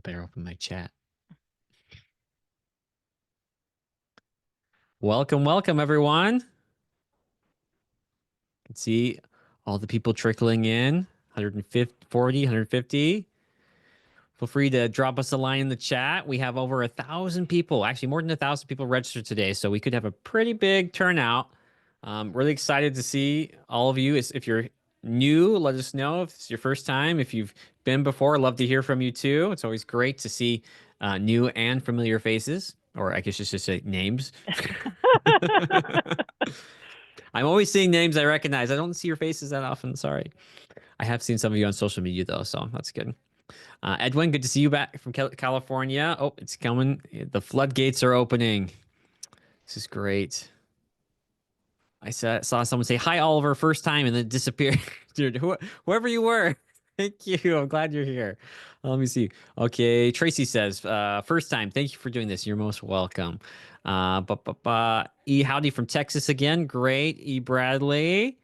I better open my chat. Welcome, welcome, everyone. Can see all the people trickling in. 150, 40, 150. Feel free to drop us a line in the chat. We have over 1,000 people, actually more than 1,000 people registered today, so we could have a pretty big turnout. Really excited to see all of you. If you're new, let us know. If it's your first time, if you've been before, love to hear from you too. It's always great to see new and familiar faces, or I guess you should say names. I'm always seeing names I recognize. I don't see your faces that often. Sorry. I have seen some of you on social media though, so that's good. Edwin, good to see you back from California. Oh, it's coming. The floodgates are opening. This is great. I saw someone say, "Hi, Oliver," first time and then disappear. Dude, whoever you were, thank you. I'm glad you're here. Let me see. Okay, Tracy says, first time. Thank you for doing this. You're most welcome. E. Howdy from Texas again. Great. E. Bradley.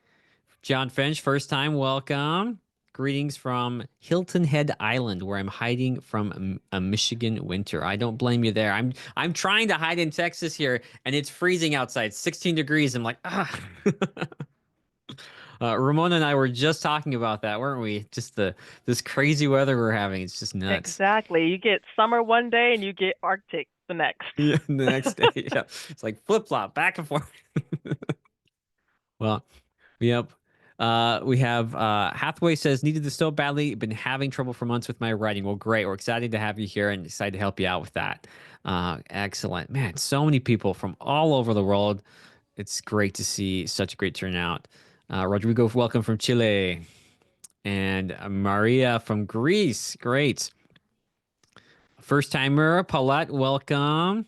John Finch, first time. Welcome. Greetings from Hilton Head Island, where I'm hiding from a Michigan winter. I don't blame you there. I'm trying to hide in Texas here, and it's freezing outside, 16 degrees. I'm like, ah. Ramona and I were just talking about that, weren't we? Just this crazy weather we're having. It's just nuts. Exactly. You get summer one day and you get Arctic the next. Yeah, the next day, yeah, it's like flip flop back and forth. Well, yep. We have Hathaway says needed this so badly. Been having trouble for months with my writing. Well, great. We're excited to have you here and excited to help you out with that. Excellent, man. So many people from all over the world. It's great to see such a great turnout. Rodrigo, welcome from Chile, and Maria from Greece. Great. First timer, Paulette, welcome.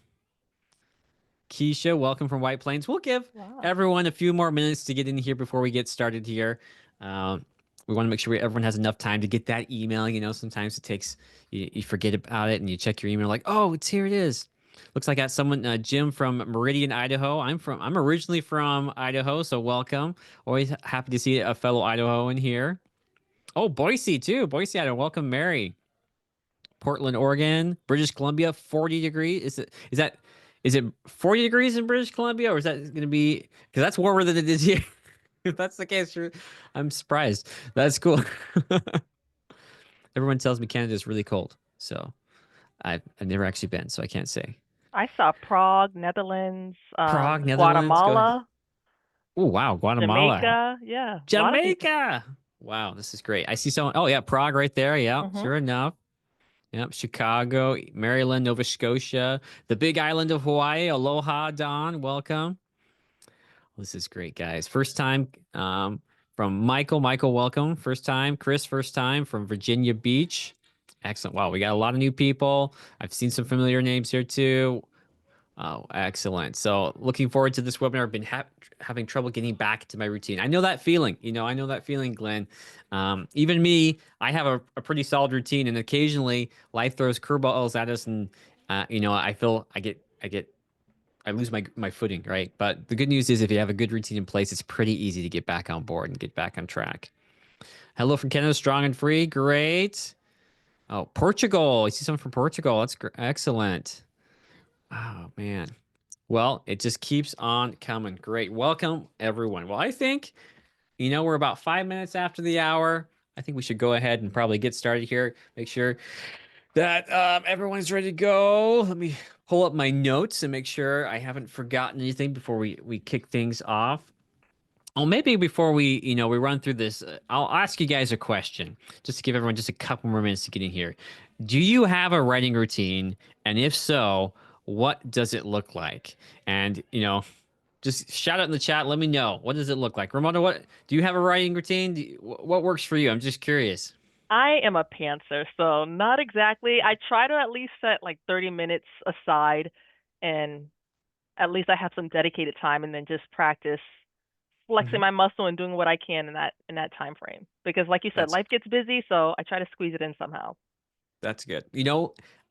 Keisha, welcome from White Plains. We'll give Wow. everyone a few more minutes to get in here before we get started here. Uh, we want to make sure everyone has enough time to get that email. You know, sometimes it takes, you forget about it and you check your email like, oh, it's here it is. Looks like I got someone, Jim from Meridian, Idaho. I'm originally from Idaho, so welcome. Always happy to see a fellow Idahoan here. Oh, Boise too. Boise, Idaho. Welcome, Mary. Portland, Oregon, British Columbia, 40 degrees. Is it 40 degrees in British Columbia, or is that going to be because that's warmer than it is here? If that's the case, I'm surprised. That's cool. Everyone tells me Canada is really cold, so I've never actually been, so I can't say. I saw Prague, Netherlands, Prague, Netherlands, go ahead. Guatemala, Oh wow, Guatemala, Jamaica. Yeah, a lot of people. Jamaica. Wow, this is great. I see someone. Oh yeah, Prague right there. Yeah, Hmm. sure enough. Yep, Chicago, Maryland, Nova Scotia, the big island of Hawaii. Aloha, Don. Welcome. This is great, guys. First time from Michael. Michael, welcome. First time. Chris, first time from Virginia Beach. Excellent. Wow, we got a lot of new people. I've seen some familiar names here too. Oh, excellent. So looking forward to this webinar. I've been having trouble getting back to my routine. I know that feeling. I know that feeling, Glenn. Even me, I have a pretty solid routine, and occasionally life throws curveballs at us, and I feel I lose my footing, right? But the good news is if you have a good routine in place, it's pretty easy to get back on board and get back on track. Hello from Canada, strong and free. Great. Oh, Portugal. I see someone from Portugal. That's excellent. Oh, man. Well, it just keeps on coming. Great. Welcome, everyone. Well, I think, we're about 5 minutes after the hour. I think we should go ahead and probably get started here. Make sure that everyone's ready to go. Let me pull up my notes and make sure I haven't forgotten anything before we kick things off. Oh, maybe before we run through this, I'll ask you guys a question just to give everyone just a couple more minutes to get in here. Do you have a writing routine? And if so, what does it look like? And, just shout out in the chat. Let me know. What does it look like? Ramona, what do you have a writing routine? What works for you? I'm just curious. I am a pantser, so not exactly. I try to at least set like 30 minutes aside, and at least I have some dedicated time, and then just practice flexing Mhm. my muscle and doing what I can in that time frame. Because, like you said, That's life gets busy, so I try to squeeze it in somehow. That's good.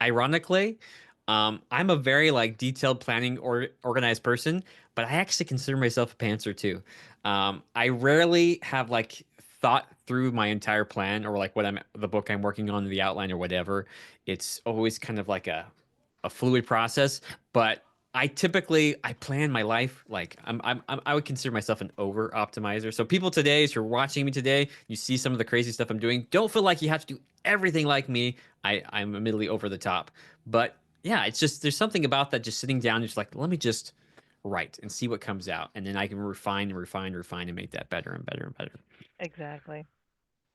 Ironically, I'm a very like detailed planning or organized person, but I actually consider myself a pantser too. I rarely have like thought through my entire plan or like the book I'm working on, the outline or whatever, it's always kind of like a fluid process. But I plan my life like I would consider myself an over optimizer. So people today, if you're watching me today, you see some of the crazy stuff I'm doing, don't feel like you have to do everything like me. I'm admittedly over the top, but yeah, it's just there's something about that just sitting down and just like let me just write and see what comes out, and then I can refine and refine, refine, and make that better and better and better. Exactly.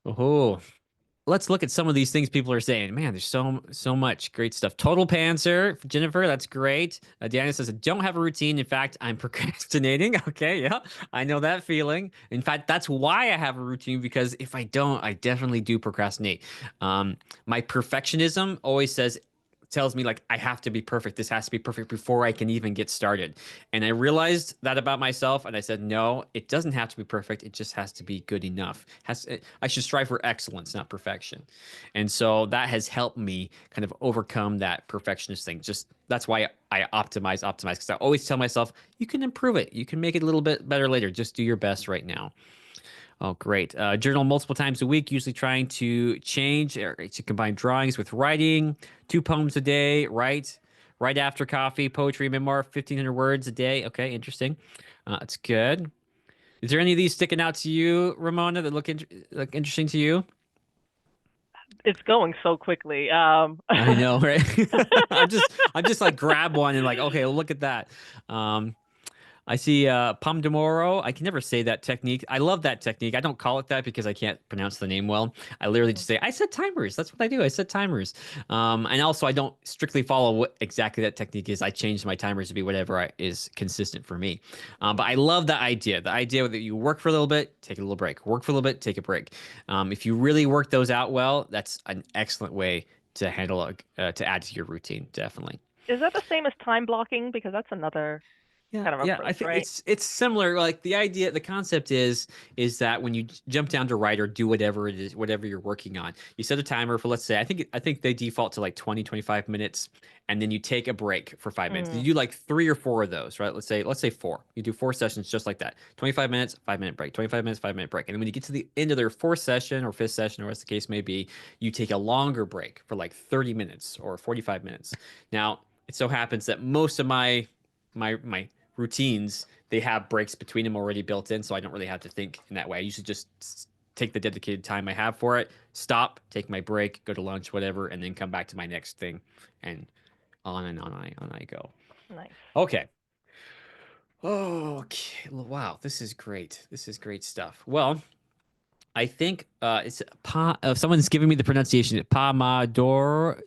Oh, let's look at some of these things people are saying. Man, there's so much great stuff. Total pantser, Jennifer, that's great. Diana says, I don't have a routine. In fact, I'm procrastinating. Okay, yeah, I know that feeling. In fact, that's why I have a routine because if I don't, I definitely do procrastinate. My perfectionism always tells me like I have to be perfect. This has to be perfect before I can even get started. And I realized that about myself and I said, no, it doesn't have to be perfect. It just has to be good enough. I should strive for excellence, not perfection. And so that has helped me kind of overcome that perfectionist thing. Just that's why I optimize because I always tell myself, you can improve it. You can make it a little bit better later. Just do your best right now. Oh, great. Journal multiple times a week, usually trying to change or to combine drawings with writing, 2 poems a day, write right after coffee, poetry, memoir, 1,500 words a day. Okay, interesting. That's good. Is there any of these sticking out to you, Ramona, that look interesting to you? It's going so quickly. I know, right? I'm just like grab one and like, okay, look at that. Um, I see Pomodoro. I can never say that technique. I love that technique. I don't call it that because I can't pronounce the name well. I literally just say, I set timers. That's what I do. I set timers. And also, I don't strictly follow what exactly that technique is. I change my timers to be whatever is consistent for me. But I love the idea. The idea that you work for a little bit, take a little break. Work for a little bit, take a break. If you really work those out well, that's an excellent way to to add to your routine. Definitely. Is that the same as time blocking? Because that's another Yeah, kind of yeah, I approach, think right? it's similar. Like the concept is that when you jump down to write or do whatever it is, whatever you're working on, you set a timer for let's say I think they default to like 20, 25 minutes, and then you take a break for 5 minutes. You Mm, do like 3 or 4 of those, right? Let's say four. You do 4 sessions just like that. 25 minutes, 5 minute break. 25 minutes, 5 minute break. And then when you get to the end of their fourth session or fifth session, or as the case may be, you take a longer break for like 30 minutes or 45 minutes. Now, it so happens that most of my routines, they have breaks between them already built in, so I don't really have to think in that way. I usually just take the dedicated time I have for it, stop, take my break, go to lunch, whatever, and then come back to my next thing, and on and on I go. nice. Okay. Okay. Wow, this is great. This is great stuff. Well, I think it's someone's giving me the pronunciation. Pomodoro,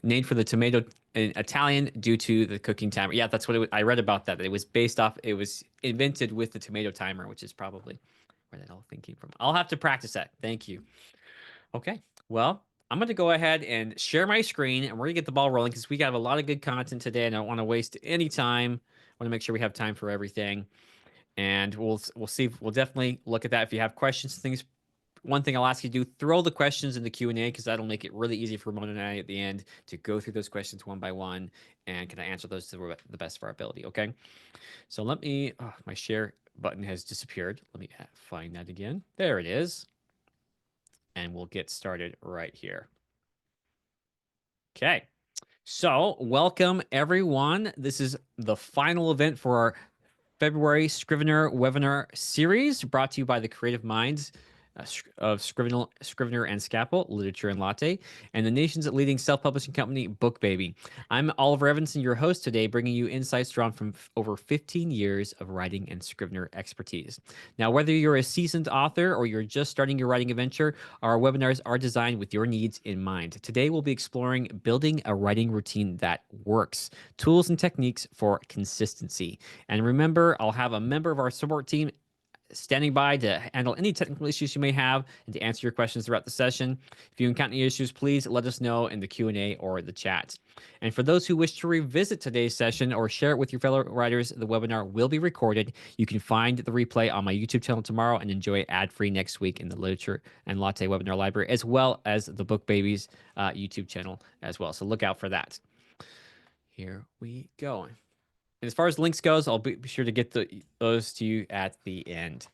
named for the tomato in Italian due to the cooking timer. Yeah, that's what I read about that. It was based off. It was invented with the tomato timer, which is probably where that whole thing came from. I'll have to practice that. Thank you. Okay. Well, I'm going to go ahead and share my screen, and we're going to get the ball rolling because we got a lot of good content today, and I don't want to waste any time. I want to make sure we have time for everything, and we'll see. We'll definitely look at that. If you have questions, things, one thing I'll ask you to do, throw the questions in the Q&A because that'll make it really easy for Ramona and I at the end to go through those questions one by one and can I answer those to the best of our ability, okay? So let me, oh, my share button has disappeared. Let me find that again. There it is. And we'll get started right here. Okay. So welcome everyone. This is the final event for our February Scrivener webinar series brought to you by the creative minds of Scrivener and Scapple, Literature and Latte, and the nation's leading self-publishing company, BookBaby. I'm Oliver Evanson, your host today, bringing you insights drawn from over 15 years of writing and Scrivener expertise. Now, whether you're a seasoned author or you're just starting your writing adventure, our webinars are designed with your needs in mind. Today, we'll be exploring building a writing routine that works, tools and techniques for consistency. And remember, I'll have a member of our support team standing by to handle any technical issues you may have and to answer your questions throughout the session. If you encounter any issues, please let us know in the Q&A or the chat. And for those who wish to revisit today's session or share it with your fellow writers, the webinar will be recorded. You can find the replay on my YouTube channel tomorrow and enjoy it ad-free next week in the Literature and Latte webinar library, as well as the BookBaby's YouTube channel as well. So look out for that. Here we go. And as far as links goes, I'll be sure to get those to you at the end.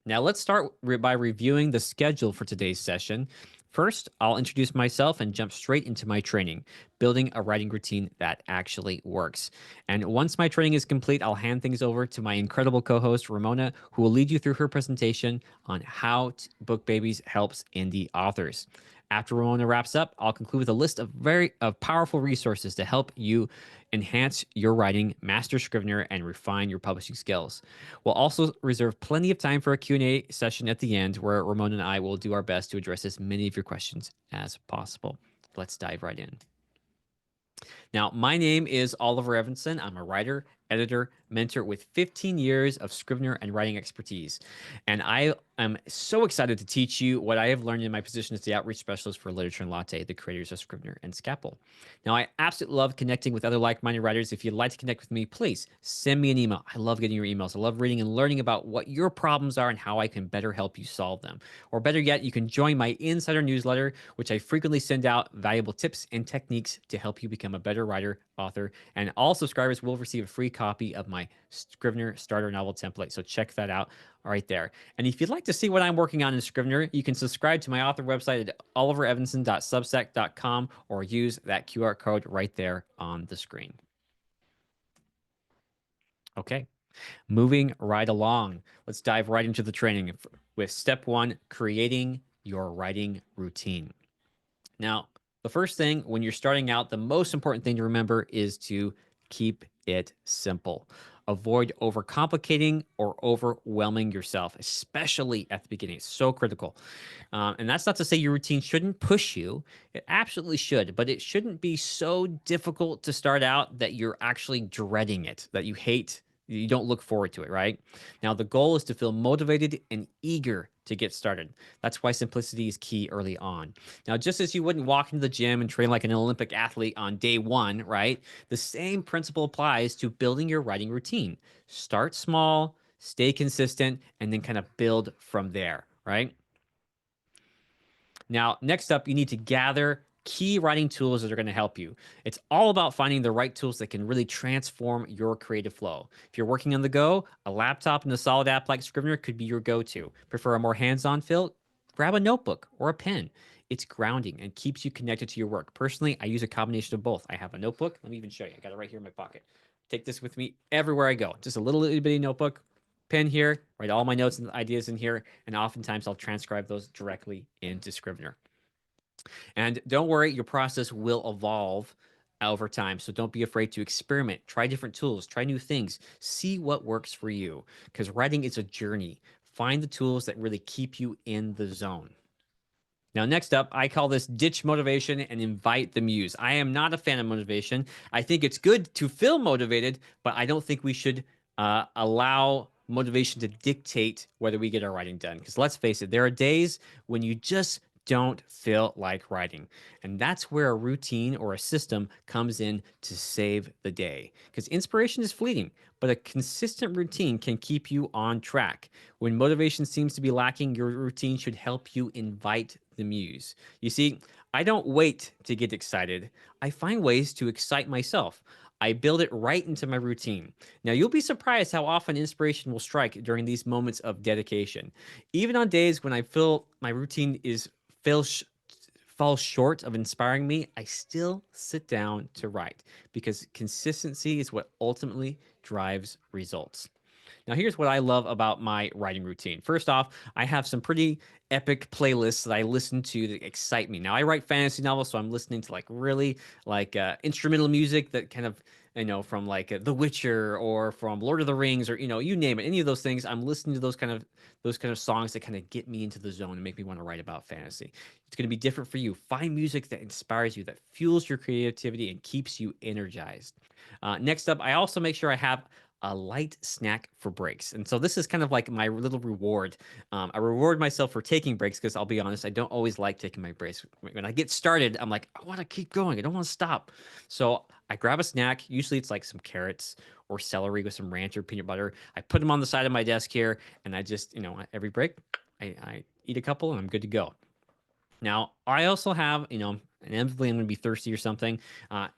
Now, let's start by reviewing the schedule for today's session. First, I'll introduce myself and jump straight into my training, building a writing routine that actually works. And once my training is complete, I'll hand things over to my incredible co host, Ramona, who will lead you through her presentation on how BookBabies helps indie authors. After Ramona wraps up, I'll conclude with a list of powerful resources to help you enhance your writing, master Scrivener, and refine your publishing skills. We'll also reserve plenty of time for a Q&A session at the end where Ramona and I will do our best to address as many of your questions as possible. Let's dive right in. Now, my name is Oliver Evanson. I'm a writer, editor, mentor with 15 years of Scrivener and writing expertise. And I am so excited to teach you what I have learned in my position as the outreach specialist for Literature and Latte, the creators of Scrivener and Scapple. Now, I absolutely love connecting with other like-minded writers. If you'd like to connect with me, please send me an email. I love getting your emails. I love reading and learning about what your problems are and how I can better help you solve them. Or better yet, you can join my insider newsletter, which I frequently send out valuable tips and techniques to help you become a better writer, author, and all subscribers will receive a free copy of my Scrivener starter novel template. So check that out right there. And if you'd like to see what I'm working on in Scrivener, you can subscribe to my author website at oliverevanson.substack.com or use that QR code right there on the screen. Okay, moving right along. Let's dive right into the training with step 1, creating your writing routine. Now, the first thing when you're starting out, the most important thing to remember is to keep it simple. Avoid overcomplicating or overwhelming yourself, especially at the beginning. It's so critical. And that's not to say your routine shouldn't push you. It absolutely should, but it shouldn't be so difficult to start out that you're actually dreading it, that you hate, you don't look forward to it, right? Now, the goal is to feel motivated and eager to get started. That's why simplicity is key early on. Now, just as you wouldn't walk into the gym and train like an Olympic athlete on day 1, right? The same principle applies to building your writing routine. Start small, stay consistent, and then kind of build from there, right? Now, next up, you need to gather key writing tools that are going to help you. It's all about finding the right tools that can really transform your creative flow. If you're working on the go, a laptop and a solid app like Scrivener could be your go-to. Prefer a more hands-on feel? Grab a notebook or a pen. It's grounding and keeps you connected to your work. Personally, I use a combination of both. I have a notebook. Let me even show you. I got it right here in my pocket. Take this with me everywhere I go. Just a little itty bitty notebook, pen here, write all my notes and ideas in here, and oftentimes I'll transcribe those directly into Scrivener. And don't worry, your process will evolve over time. So don't be afraid to experiment, try different tools, try new things, see what works for you. Because writing is a journey. Find the tools that really keep you in the zone. Now, next up, I call this ditch motivation and invite the muse. I am not a fan of motivation. I think it's good to feel motivated, but I don't think we should allow motivation to dictate whether we get our writing done. Because let's face it, there are days when you just don't feel like writing. And that's where a routine or a system comes in to save the day. Because inspiration is fleeting, but a consistent routine can keep you on track. When motivation seems to be lacking, your routine should help you invite the muse. You see, I don't wait to get excited. I find ways to excite myself. I build it right into my routine. Now, you'll be surprised how often inspiration will strike during these moments of dedication. Even on days when I feel my routine falls short of inspiring me, I still sit down to write because consistency is what ultimately drives results. Now, here's what I love about my writing routine. First off, I have some pretty epic playlists that I listen to that excite me. Now, I write fantasy novels, so I'm listening to like really like instrumental music that kind of, from like The Witcher or from Lord of the Rings or, you name it, any of those things. I'm listening to those kind of songs that kind of get me into the zone and make me want to write about fantasy. It's going to be different for you. Find music that inspires you, that fuels your creativity and keeps you energized. Next up, I also make sure I have a light snack for breaks. And so this is kind of like my little reward. I reward myself for taking breaks because I'll be honest, I don't always like taking my breaks. When I get started, I'm like, I want to keep going. I don't want to stop. So I grab a snack. Usually it's like some carrots or celery with some ranch or peanut butter. I put them on the side of my desk here and I just, every break, I eat a couple and I'm good to go. Now, I also have, inevitably I'm going to be thirsty or something.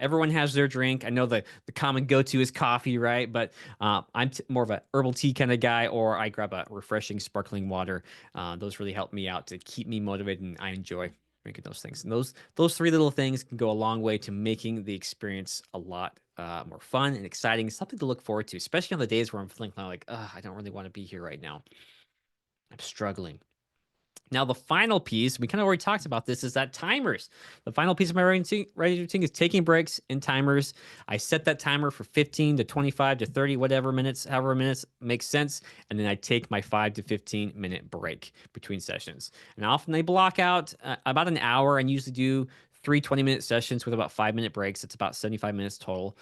Everyone has their drink. I know the common go-to is coffee, right? But I'm more of a herbal tea kind of guy, or I grab a refreshing sparkling water. Those really help me out to keep me motivated, and I enjoy drinking those things. And those three little things can go a long way to making the experience a lot more fun and exciting, something to look forward to, especially on the days where I'm feeling kind of like, I don't really want to be here right now. I'm struggling. Now, the final piece, we kind of already talked about this, is that timers. The final piece of my writing routine is taking breaks and timers. I set that timer for 15 to 25 to 30, whatever minutes, however minutes makes sense. And then I take my 5 to 15-minute break between sessions. And often they block out about an hour, and usually do three 20-minute sessions with about 5-minute breaks. It's about 75 minutes total.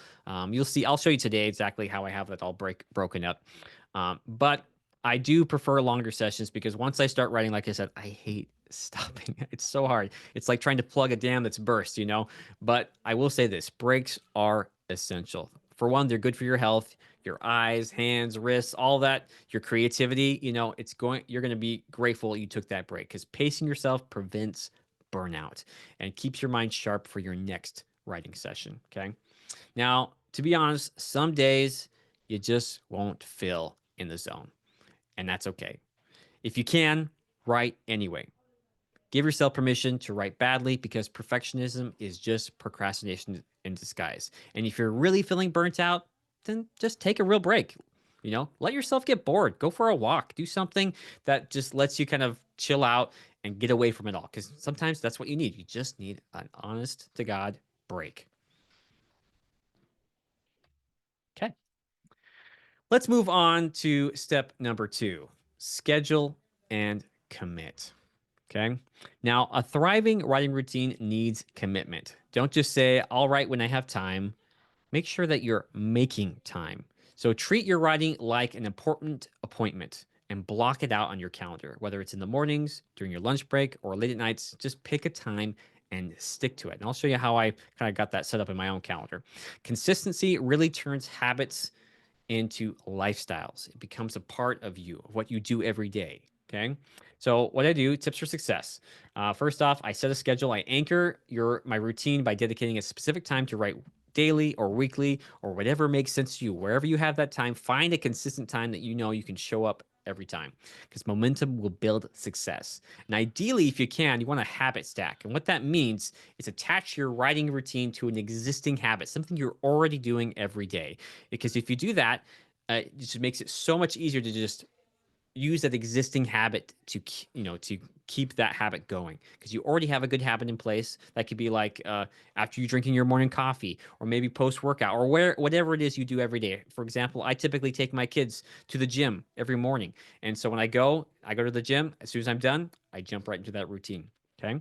You'll see, I'll show you today exactly how I have that all broken up. But I do prefer longer sessions because once I start writing, like I said, I hate stopping. It's so hard. It's like trying to plug a dam that's burst, you know? But I will say this, breaks are essential. For one, they're good for your health, your eyes, hands, wrists, all that, your creativity, you're going to be grateful you took that break because pacing yourself prevents burnout and keeps your mind sharp for your next writing session. Okay. Now, to be honest, some days you just won't feel in the zone, and that's okay. If you can, write anyway. Give yourself permission to write badly because perfectionism is just procrastination in disguise. And if you're really feeling burnt out, then just take a real break. Let yourself get bored. Go for a walk. Do something that just lets you kind of chill out and get away from it all. Because sometimes that's what you need. You just need an honest to God break. Okay. Let's move on to step number 2, schedule and commit. Okay. Now, a thriving writing routine needs commitment. Don't just say, I'll write when I have time. Make sure that you're making time. So treat your writing like an important appointment and block it out on your calendar, whether it's in the mornings, during your lunch break, or late at nights. Just pick a time and stick to it. And I'll show you how I kind of got that set up in my own calendar. Consistency really turns habits into lifestyles. It becomes a part of you, of what you do every day. Okay. So what I do, tips for success. First off, I set a schedule. I anchor my routine by dedicating a specific time to write daily or weekly or whatever makes sense to you. Wherever you have that time, find a consistent time that you know you can show up every time because momentum will build success. And ideally, if you can, you want a habit stack. And what that means is attach your writing routine to an existing habit, something you're already doing every day. Because if you do that, it just makes it so much easier to just use that existing habit to keep that habit going because you already have a good habit in place. That could be like after you drinking your morning coffee, or maybe post workout, or whatever it is you do every day. For example, I typically take my kids to the gym every morning, and so when I go to the gym. As soon as I'm done, I jump right into that routine. Okay,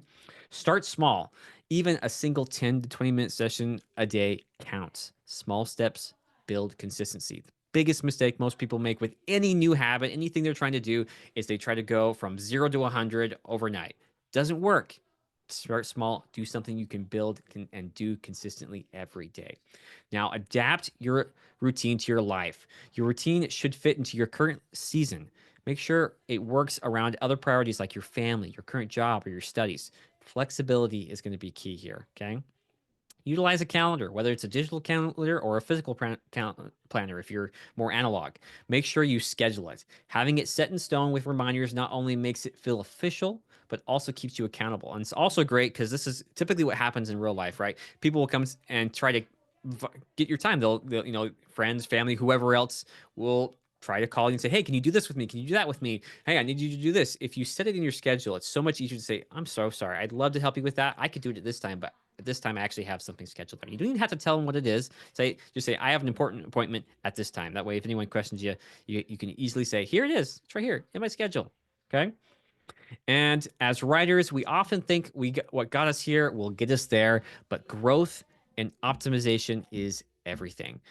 start small. Even a single 10 to 20-minute session a day counts. Small steps build consistency. Biggest mistake most people make with any new habit, anything they're trying to do, is they try to go from 0 to 100 overnight. Doesn't work. Start small, do something you can build and do consistently every day. Now, adapt your routine to your life. Your routine should fit into your current season. Make sure it works around other priorities like your family, your current job, or your studies. Flexibility is going to be key here, okay? Utilize a calendar, whether it's a digital calendar or a physical planner if you're more analog. Make sure you schedule it. Having it set in stone with reminders not only makes it feel official, but also keeps you accountable. And it's also great because this is typically what happens in real life, right? People will come and try to get your time. They'll friends, family, whoever else will try to call you and say, hey, can you do this with me? Can you do that with me? Hey, I need you to do this. If you set it in your schedule, it's so much easier to say, I'm so sorry. I'd love to help you with that. I could do it at this time, but at this time I actually have something scheduled. You don't even have to tell them what it is. Just say, I have an important appointment at this time. That way, if anyone questions you, you can easily say, here it is. It's right here in my schedule. Okay. And as writers, we often think what got us here will get us there, but growth and optimization is everything.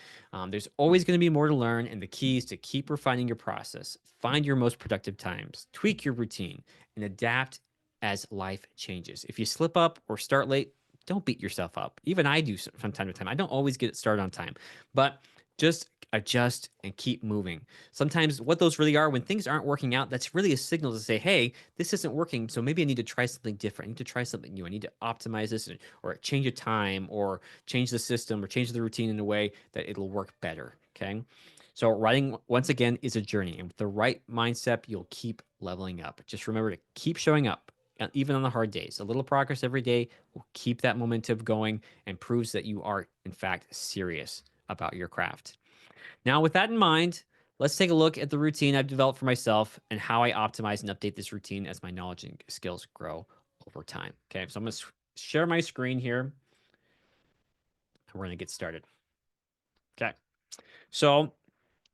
There's always going to be more to learn, and the key is to keep refining your process, find your most productive times, tweak your routine, and adapt as life changes. If you slip up or start late, don't beat yourself up. Even I do from time to time. I don't always get it started on time, but just adjust and keep moving. Sometimes what those really are, when things aren't working out, that's really a signal to say, hey, this isn't working, so maybe I need to try something different. I need to try something new. I need to optimize this, or change a time, or change the system, or change the routine in a way that it'll work better. Okay. So writing, once again, is a journey, and with the right mindset, you'll keep leveling up. Just remember to keep showing up, even on the hard days. A little progress every day will keep that momentum going and proves that you are, in fact, serious about your craft. Now, with that in mind, let's take a look at the routine I've developed for myself and how I optimize and update this routine as my knowledge and skills grow over time. Okay, so I'm going to share my screen here, and we're going to get started. Okay, so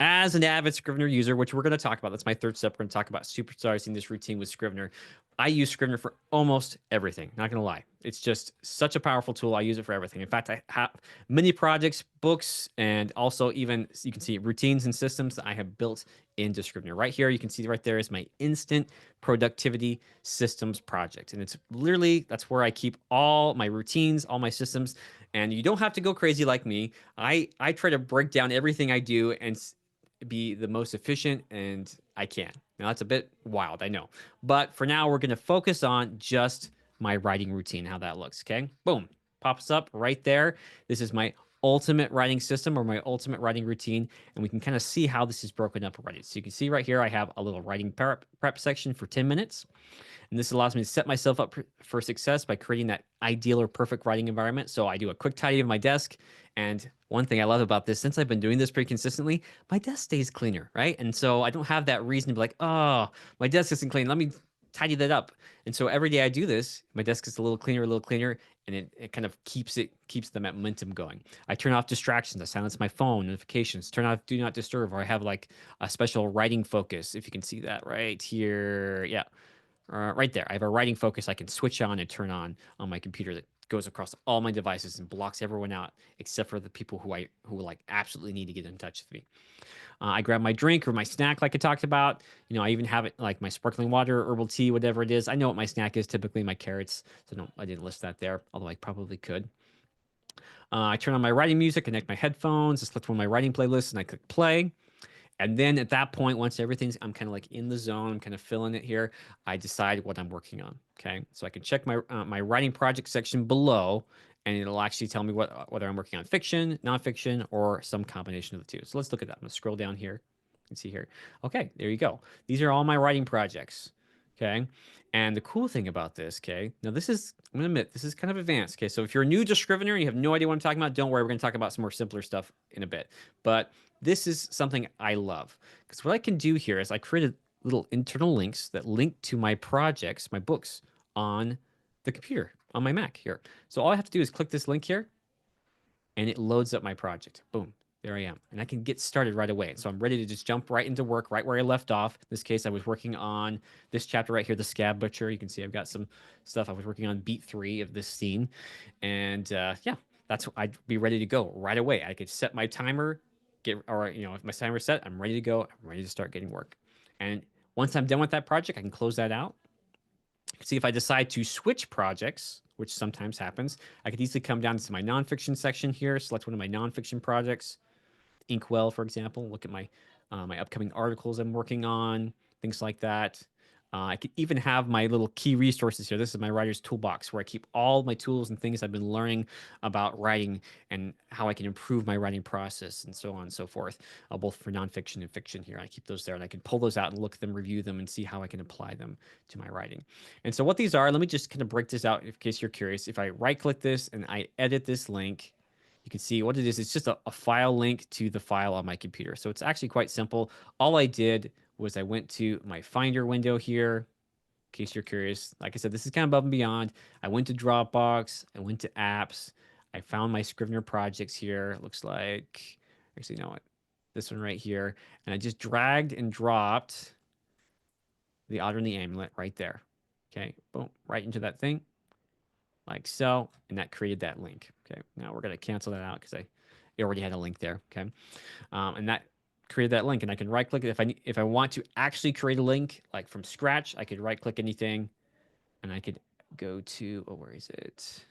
as an avid Scrivener user, which we're going to talk about, that's my third step. We're going to talk about supercharging this routine with Scrivener. I use Scrivener for almost everything. Not going to lie. It's just such a powerful tool. I use it for everything. In fact, I have many projects, books, and also even, you can see routines and systems that I have built into Scrivener. Right here, you can see right there is my instant productivity systems project. And it's literally, that's where I keep all my routines, all my systems. And you don't have to go crazy like me. I try to break down everything I do and be the most efficient and I can. Now that's a bit wild, I know. But for now, we're going to focus on just my writing routine, how that looks. Okay. Boom. Pops up right there. This is my ultimate writing system or my ultimate writing routine. And we can kind of see how this is broken up already. So you can see right here, I have a little writing prep section for 10 minutes. And this allows me to set myself up for success by creating that ideal or perfect writing environment. So I do a quick tidy of my desk. And one thing I love about this, since I've been doing this pretty consistently, my desk stays cleaner, right? And so I don't have that reason to be like, oh, my desk isn't clean. Let me tidy that up. And so every day I do this, my desk is a little cleaner, and it kind of keeps the momentum going. I turn off distractions. I silence my phone, notifications, turn off do not disturb, or I have like a special writing focus. If you can see that right here. Yeah, right there. I have a writing focus I can switch on and turn on my computer that goes across all my devices and blocks everyone out except for the people who like absolutely need to get in touch with me. I grab my drink or my snack like I talked about. You know, I even have it like my sparkling water, herbal tea, whatever it is. I know what my snack is, typically my carrots. So no, I didn't list that there, although I probably could. I turn on my writing music, connect my headphones, I select one of my writing playlists, and I click play. And then at that point, once everything's, I'm kind of like in the zone, I'm kind of feeling it here. I decide what I'm working on. Okay, so I can check my writing project section below, and it'll actually tell me whether I'm working on fiction, nonfiction, or some combination of the two. So let's look at that. I'm gonna scroll down here. You can see here. Okay, there you go. These are all my writing projects. Okay, and the cool thing about this, okay, now this is, I'm gonna admit, this is kind of advanced. Okay, so if you're new to Scrivener and you have no idea what I'm talking about, don't worry. We're gonna talk about some more simpler stuff in a bit. But this is something I love because what I can do here is I created little internal links that link to my projects, my books on the computer, on my Mac here. So all I have to do is click this link here and it loads up my project. Boom, there I am. And I can get started right away. So I'm ready to just jump right into work, right where I left off. In this case, I was working on this chapter right here, the Scab Butcher. You can see I've got some stuff. I was working on beat 3 of this scene. And yeah, I'd be ready to go right away. I could set my timer, if my timer's set, I'm ready to go. I'm ready to start getting work. And once I'm done with that project, I can close that out. See if I decide to switch projects, which sometimes happens, I could easily come down to my nonfiction section here, select one of my nonfiction projects, Inkwell, for example, look at my upcoming articles I'm working on, things like that. I could even have my little key resources here. This is my writer's toolbox where I keep all my tools and things I've been learning about writing and how I can improve my writing process and so on and so forth, both for nonfiction and fiction here. I keep those there and I can pull those out and look at them, review them, and see how I can apply them to my writing. And so what these are, let me just kind of break this out in case you're curious. If I right click this and I edit this link, you can see what it is. It's just a file link to the file on my computer. So it's actually quite simple. All I did was I went to my Finder window here, in case you're curious. Like I said, this is kind of above and beyond. I went to Dropbox. I went to apps. I found my Scrivener projects here. It looks like, actually, you know what? This one right here. And I just dragged and dropped the Otter and the Amulet right there. Okay, boom, right into that thing like so, and that created that link. Okay, now we're gonna cancel that out because I already had a link there. Okay, and that created that link, and I can right click it if I want to actually create a link like from scratch. I could right click anything, and I could go to where is it?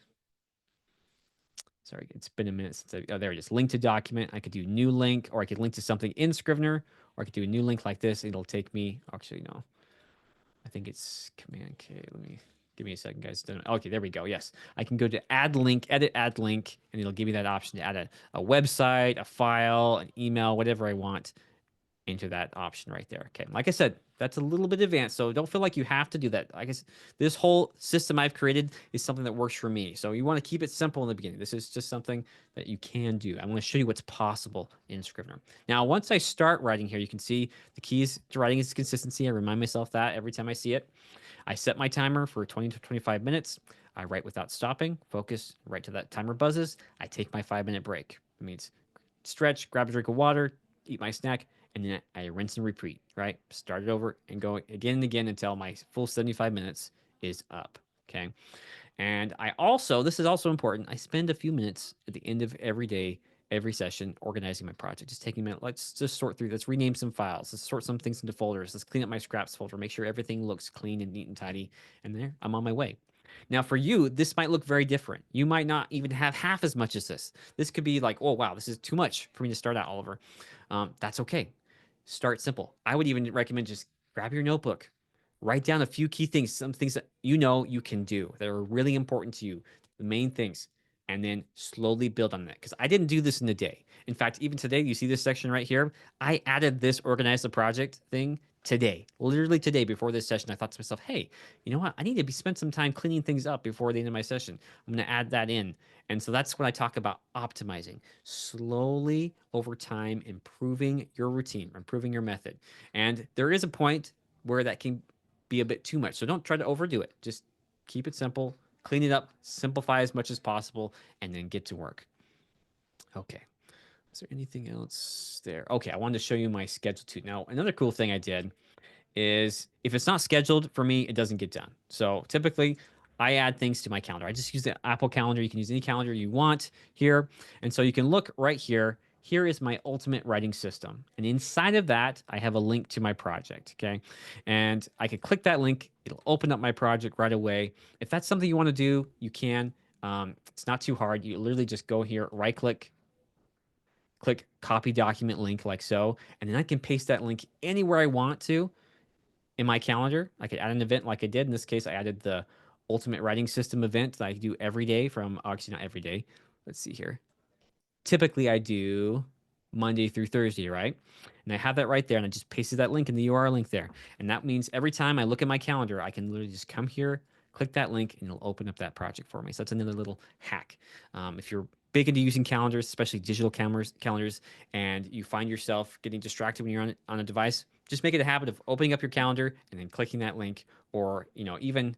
Sorry, it's been a minute since oh, there it is. Link to document. I could do new link, or I could link to something in Scrivener, or I could do a new link like this. It'll take me, actually, no, I think it's Command K. Let me, give me a second, guys. Okay, there we go. Yes, I can go to add link, edit add link, and it'll give me that option to add a website, a file, an email, whatever I want into that option right there. Okay, like I said, that's a little bit advanced, so don't feel like you have to do that. I guess this whole system I've created is something that works for me. So you want to keep it simple in the beginning. This is just something that you can do. I'm going to show you what's possible in Scrivener. Now, once I start writing here, you can see the keys to writing is consistency. I remind myself that every time I see it. I set my timer for 20 to 25 minutes. I write without stopping, focus, right to that timer buzzes. I take my 5-minute break. It means stretch, grab a drink of water, eat my snack, and then I rinse and repeat, right? Start it over and go again and again until my full 75 minutes is up, okay? And I also, this is also important, I spend a few minutes at the end of every day, every session, organizing my project. Just taking a minute, let's just sort through, let's rename some files, let's sort some things into folders, let's clean up my scraps folder, make sure everything looks clean and neat and tidy, and there, I'm on my way. Now, for you, this might look very different. You might not even have half as much as this. This could be like, oh, wow, this is too much for me to start out, Oliver. That's okay. Start simple. I would even recommend just grab your notebook, write down a few key things, some things that you know you can do that are really important to you, the main things, and then slowly build on that. Because I didn't do this in a day. In fact, even today, you see this section right here? I added this organize the project thing today, literally today before this session. I thought to myself, hey, you know what? I need to spend some time cleaning things up before the end of my session. I'm going to add that in. And so that's when I talk about optimizing, slowly over time, improving your routine, improving your method. And there is a point where that can be a bit too much. So don't try to overdo it. Just keep it simple, clean it up, simplify as much as possible, and then get to work. Okay. Is there anything else there? Okay, I wanted to show you my schedule too. Now, another cool thing I did is if it's not scheduled for me, it doesn't get done. So typically, I add things to my calendar. I just use the Apple Calendar. You can use any calendar you want here. And so you can look right here. Here is my ultimate writing system. And inside of that, I have a link to my project. Okay. And I can click that link. It'll open up my project right away. If that's something you want to do, you can. It's not too hard. You literally just go here, right click, click copy document link like so. And then I can paste that link anywhere I want to in my calendar. I could add an event like I did. In this case, I added the Ultimate Writing System event that I do every day from, actually, not every day. Let's see here. Typically, I do Monday through Thursday, right? And I have that right there, and I just pasted that link in the URL link there. And that means every time I look at my calendar, I can literally just come here, click that link, and it'll open up that project for me. So that's another little hack. If you're big into using calendars, especially digital calendars, and you find yourself getting distracted when you're on a device, just make it a habit of opening up your calendar and then clicking that link, or even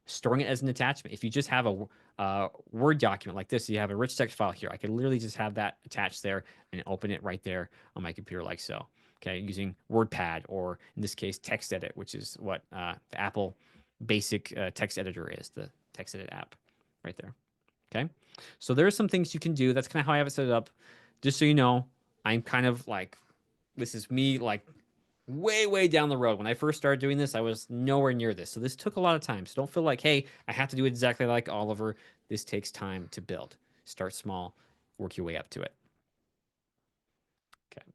storing it as an attachment. If you just have a Word document like this, you have a rich text file here. I could literally just have that attached there and open it right there on my computer like so. Okay, using WordPad, or in this case, TextEdit, which is what the Apple basic text editor is, the TextEdit app right there. Okay, so there are some things you can do. That's kind of how I have it set up. Just so you know, I'm kind of like, this is me like way, way down the road. When I first started doing this, I was nowhere near this. So this took a lot of time. So don't feel like, hey, I have to do it exactly like Oliver. This takes time to build. Start small, work your way up to it. Okay,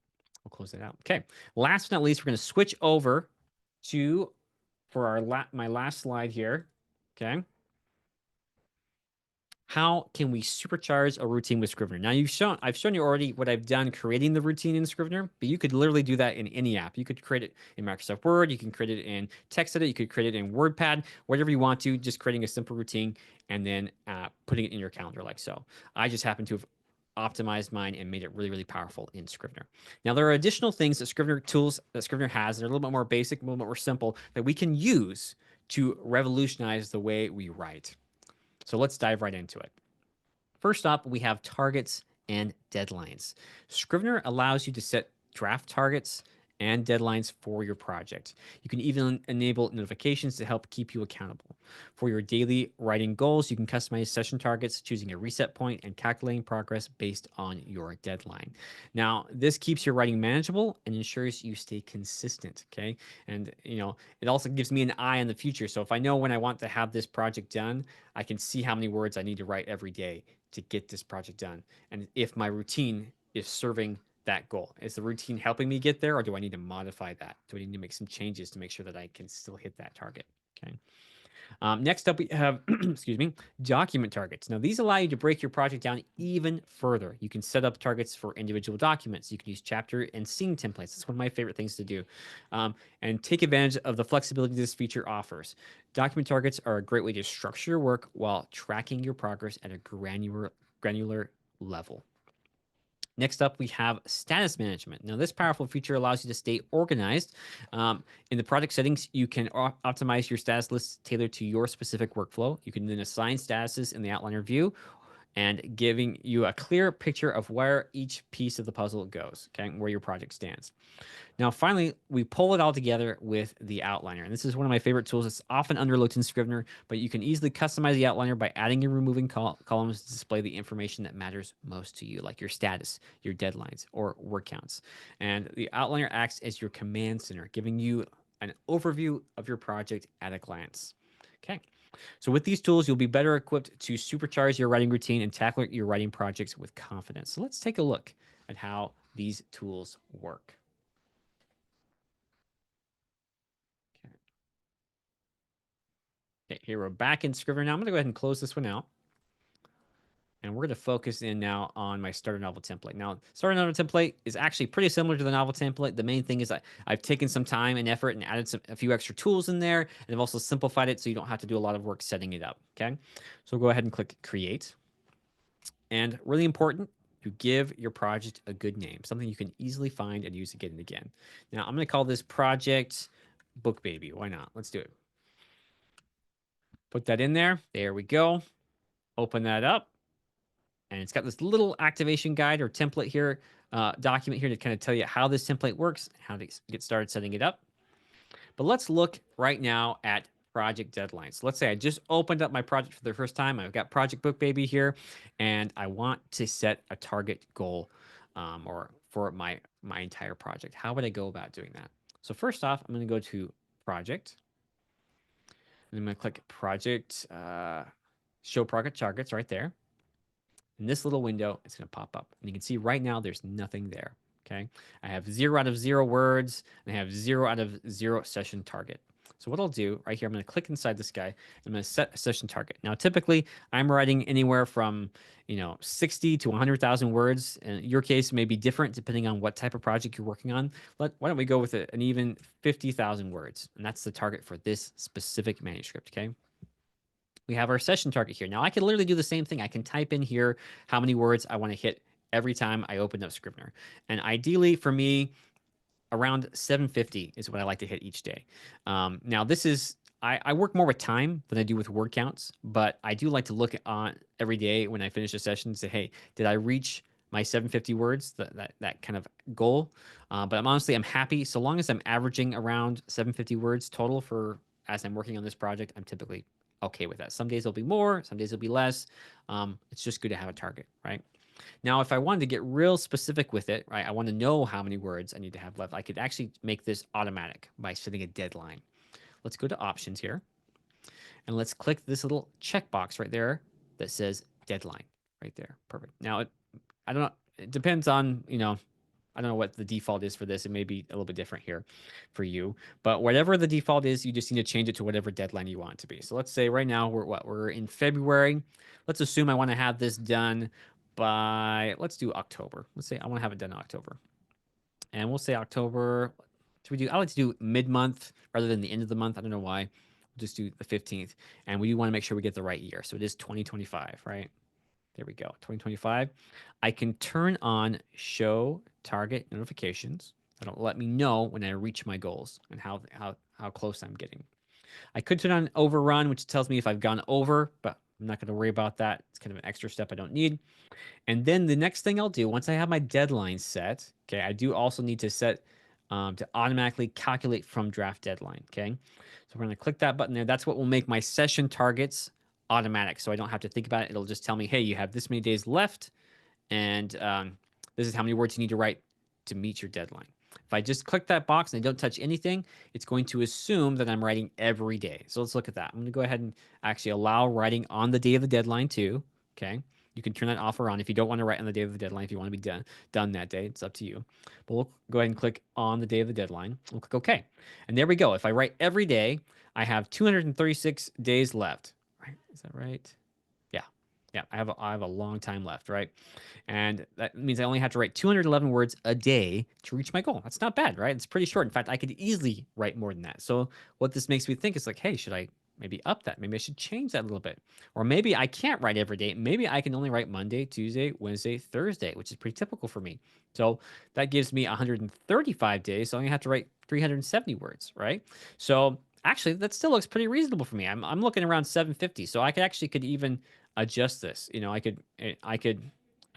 we'll close that out. Okay, last but not least, we're going to switch over to, for our my last slide here. Okay. How can we supercharge a routine with Scrivener? Now I've shown you already what I've done creating the routine in Scrivener, but you could literally do that in any app. You could create it in Microsoft Word, you can create it in TextEdit, you could create it in WordPad, whatever you want to, just creating a simple routine and then putting it in your calendar like so. I just happen to have optimized mine and made it really, really powerful in Scrivener. Now, there are additional things that Scrivener has that are a little bit more basic, a little bit more simple that we can use to revolutionize the way we write. So let's dive right into it. First up, we have targets and deadlines. Scrivener allows you to set draft targets and deadlines for your project. You can even enable notifications to help keep you accountable. For your daily writing goals, you can customize session targets, choosing a reset point and calculating progress based on your deadline. Now, this keeps your writing manageable and ensures you stay consistent, okay? And, it also gives me an eye on the future. So if I know when I want to have this project done, I can see how many words I need to write every day to get this project done. And if my routine is serving that goal, is the routine helping me get there, or do I need to modify that? Do I need to make some changes to make sure that I can still hit that target? Okay. Next up, we have, excuse me, document targets. Now, these allow you to break your project down even further. You can set up targets for individual documents. You can use chapter and scene templates. It's one of my favorite things to do. And take advantage of the flexibility this feature offers. Document targets are a great way to structure your work while tracking your progress at a granular level. Next up, we have status management. Now, this powerful feature allows you to stay organized. In the project settings, you can optimize your status lists tailored to your specific workflow. You can then assign statuses in the outliner view and giving you a clear picture of where each piece of the puzzle goes, okay, where your project stands. Now, finally, we pull it all together with the outliner. And this is one of my favorite tools. It's often underlooked in Scrivener, but you can easily customize the outliner by adding and removing columns to display the information that matters most to you, like your status, your deadlines, or word counts. And the outliner acts as your command center, giving you an overview of your project at a glance. Okay. So with these tools, you'll be better equipped to supercharge your writing routine and tackle your writing projects with confidence. So let's take a look at how these tools work. Okay. Okay, here we're back in Scrivener. Now I'm going to go ahead and close this one out. And we're going to focus in now on my starter novel template. Now, starter novel template is actually pretty similar to the novel template. The main thing is I've taken some time and effort and added a few extra tools in there. And I've also simplified it so you don't have to do a lot of work setting it up. Okay. So we'll go ahead and click create. And really important, you give your project a good name, something you can easily find and use again and again. Now, I'm going to call this project BookBaby. Why not? Let's do it. Put that in there. There we go. Open that up. And it's got this little activation guide or template here, document here to kind of tell you how this template works, how to get started setting it up. But let's look right now at project deadlines. So let's say I just opened up my project for the first time. I've got Project BookBaby here, and I want to set a target goal or for my entire project. How would I go about doing that? So first off, I'm going to go to Project, and I'm going to click Project, Show Project Targets right there. In this little window, it's going to pop up. And you can see right now there's nothing there. Okay. I have 0 out of 0 words, and I have 0 out of 0 session target. So what I'll do right here, I'm going to click inside this guy. I'm going to set a session target. Now, typically, I'm writing anywhere from 60 to 100,000 words. In your case, may be different depending on what type of project you're working on. Why don't we go with an even 50,000 words? And that's the target for this specific manuscript. Okay. We have our session target here. Now I can literally do the same thing. I can type in here how many words I want to hit every time I open up Scrivener. And ideally for me, around 750 is what I like to hit each day. Now this is, I work more with time than I do with word counts, but I do like to look on every day when I finish a session and say, hey, did I reach my 750 words, that kind of goal? But I'm happy so long as I'm averaging around 750 words total as I'm working on this project. I'm typically okay with that. Some days it'll be more, some days it'll be less. It's just good to have a target, right? Now, if I wanted to get real specific with it, right, I want to know how many words I need to have left. I could actually make this automatic by setting a deadline. Let's go to options here, and let's click this little checkbox right there that says deadline right there. Perfect. Now, I don't know. It depends on, I don't know what the default is for this. It may be a little bit different here for you, but whatever the default is, you just need to change it to whatever deadline you want it to be. So let's say right now we're in February. Let's assume I want to have this done by, let's do October. Let's say I want to have it done in October, and we'll say October. I like to do mid-month rather than the end of the month. I don't know why. We'll just do the 15th, and we do want to make sure we get the right year. So it is 2025, right? There we go, 2025. I can turn on show target notifications. That'll let me know when I reach my goals and how close I'm getting. I could turn on overrun, which tells me if I've gone over, but I'm not going to worry about that. It's kind of an extra step I don't need. And then the next thing I'll do, once I have my deadline set, okay, I do also need to set to automatically calculate from draft deadline. Okay. So we're going to click that button there. That's what will make my session targets automatic. So I don't have to think about it. It'll just tell me, hey, you have this many days left. And this is how many words you need to write to meet your deadline. If I just click that box and I don't touch anything, it's going to assume that I'm writing every day. So let's look at that. I'm going to go ahead and actually allow writing on the day of the deadline too. Okay. You can turn that off or on if you don't want to write on the day of the deadline. If you want to be done that day, it's up to you. But we'll go ahead and click on the day of the deadline. We'll click OK. And there we go. If I write every day, I have 236 days left. Right? Is that right? Yeah. Yeah. I have a long time left, right? And that means I only have to write 211 words a day to reach my goal. That's not bad, right? It's pretty short. In fact, I could easily write more than that. So what this makes me think is like, hey, should I maybe up that? Maybe I should change that a little bit. Or maybe I can't write every day. Maybe I can only write Monday, Tuesday, Wednesday, Thursday, which is pretty typical for me. So that gives me 135 days. So I only have to write 370 words, right? So actually, that still looks pretty reasonable for me. I'm looking around 750. So I could even adjust this. You know, I could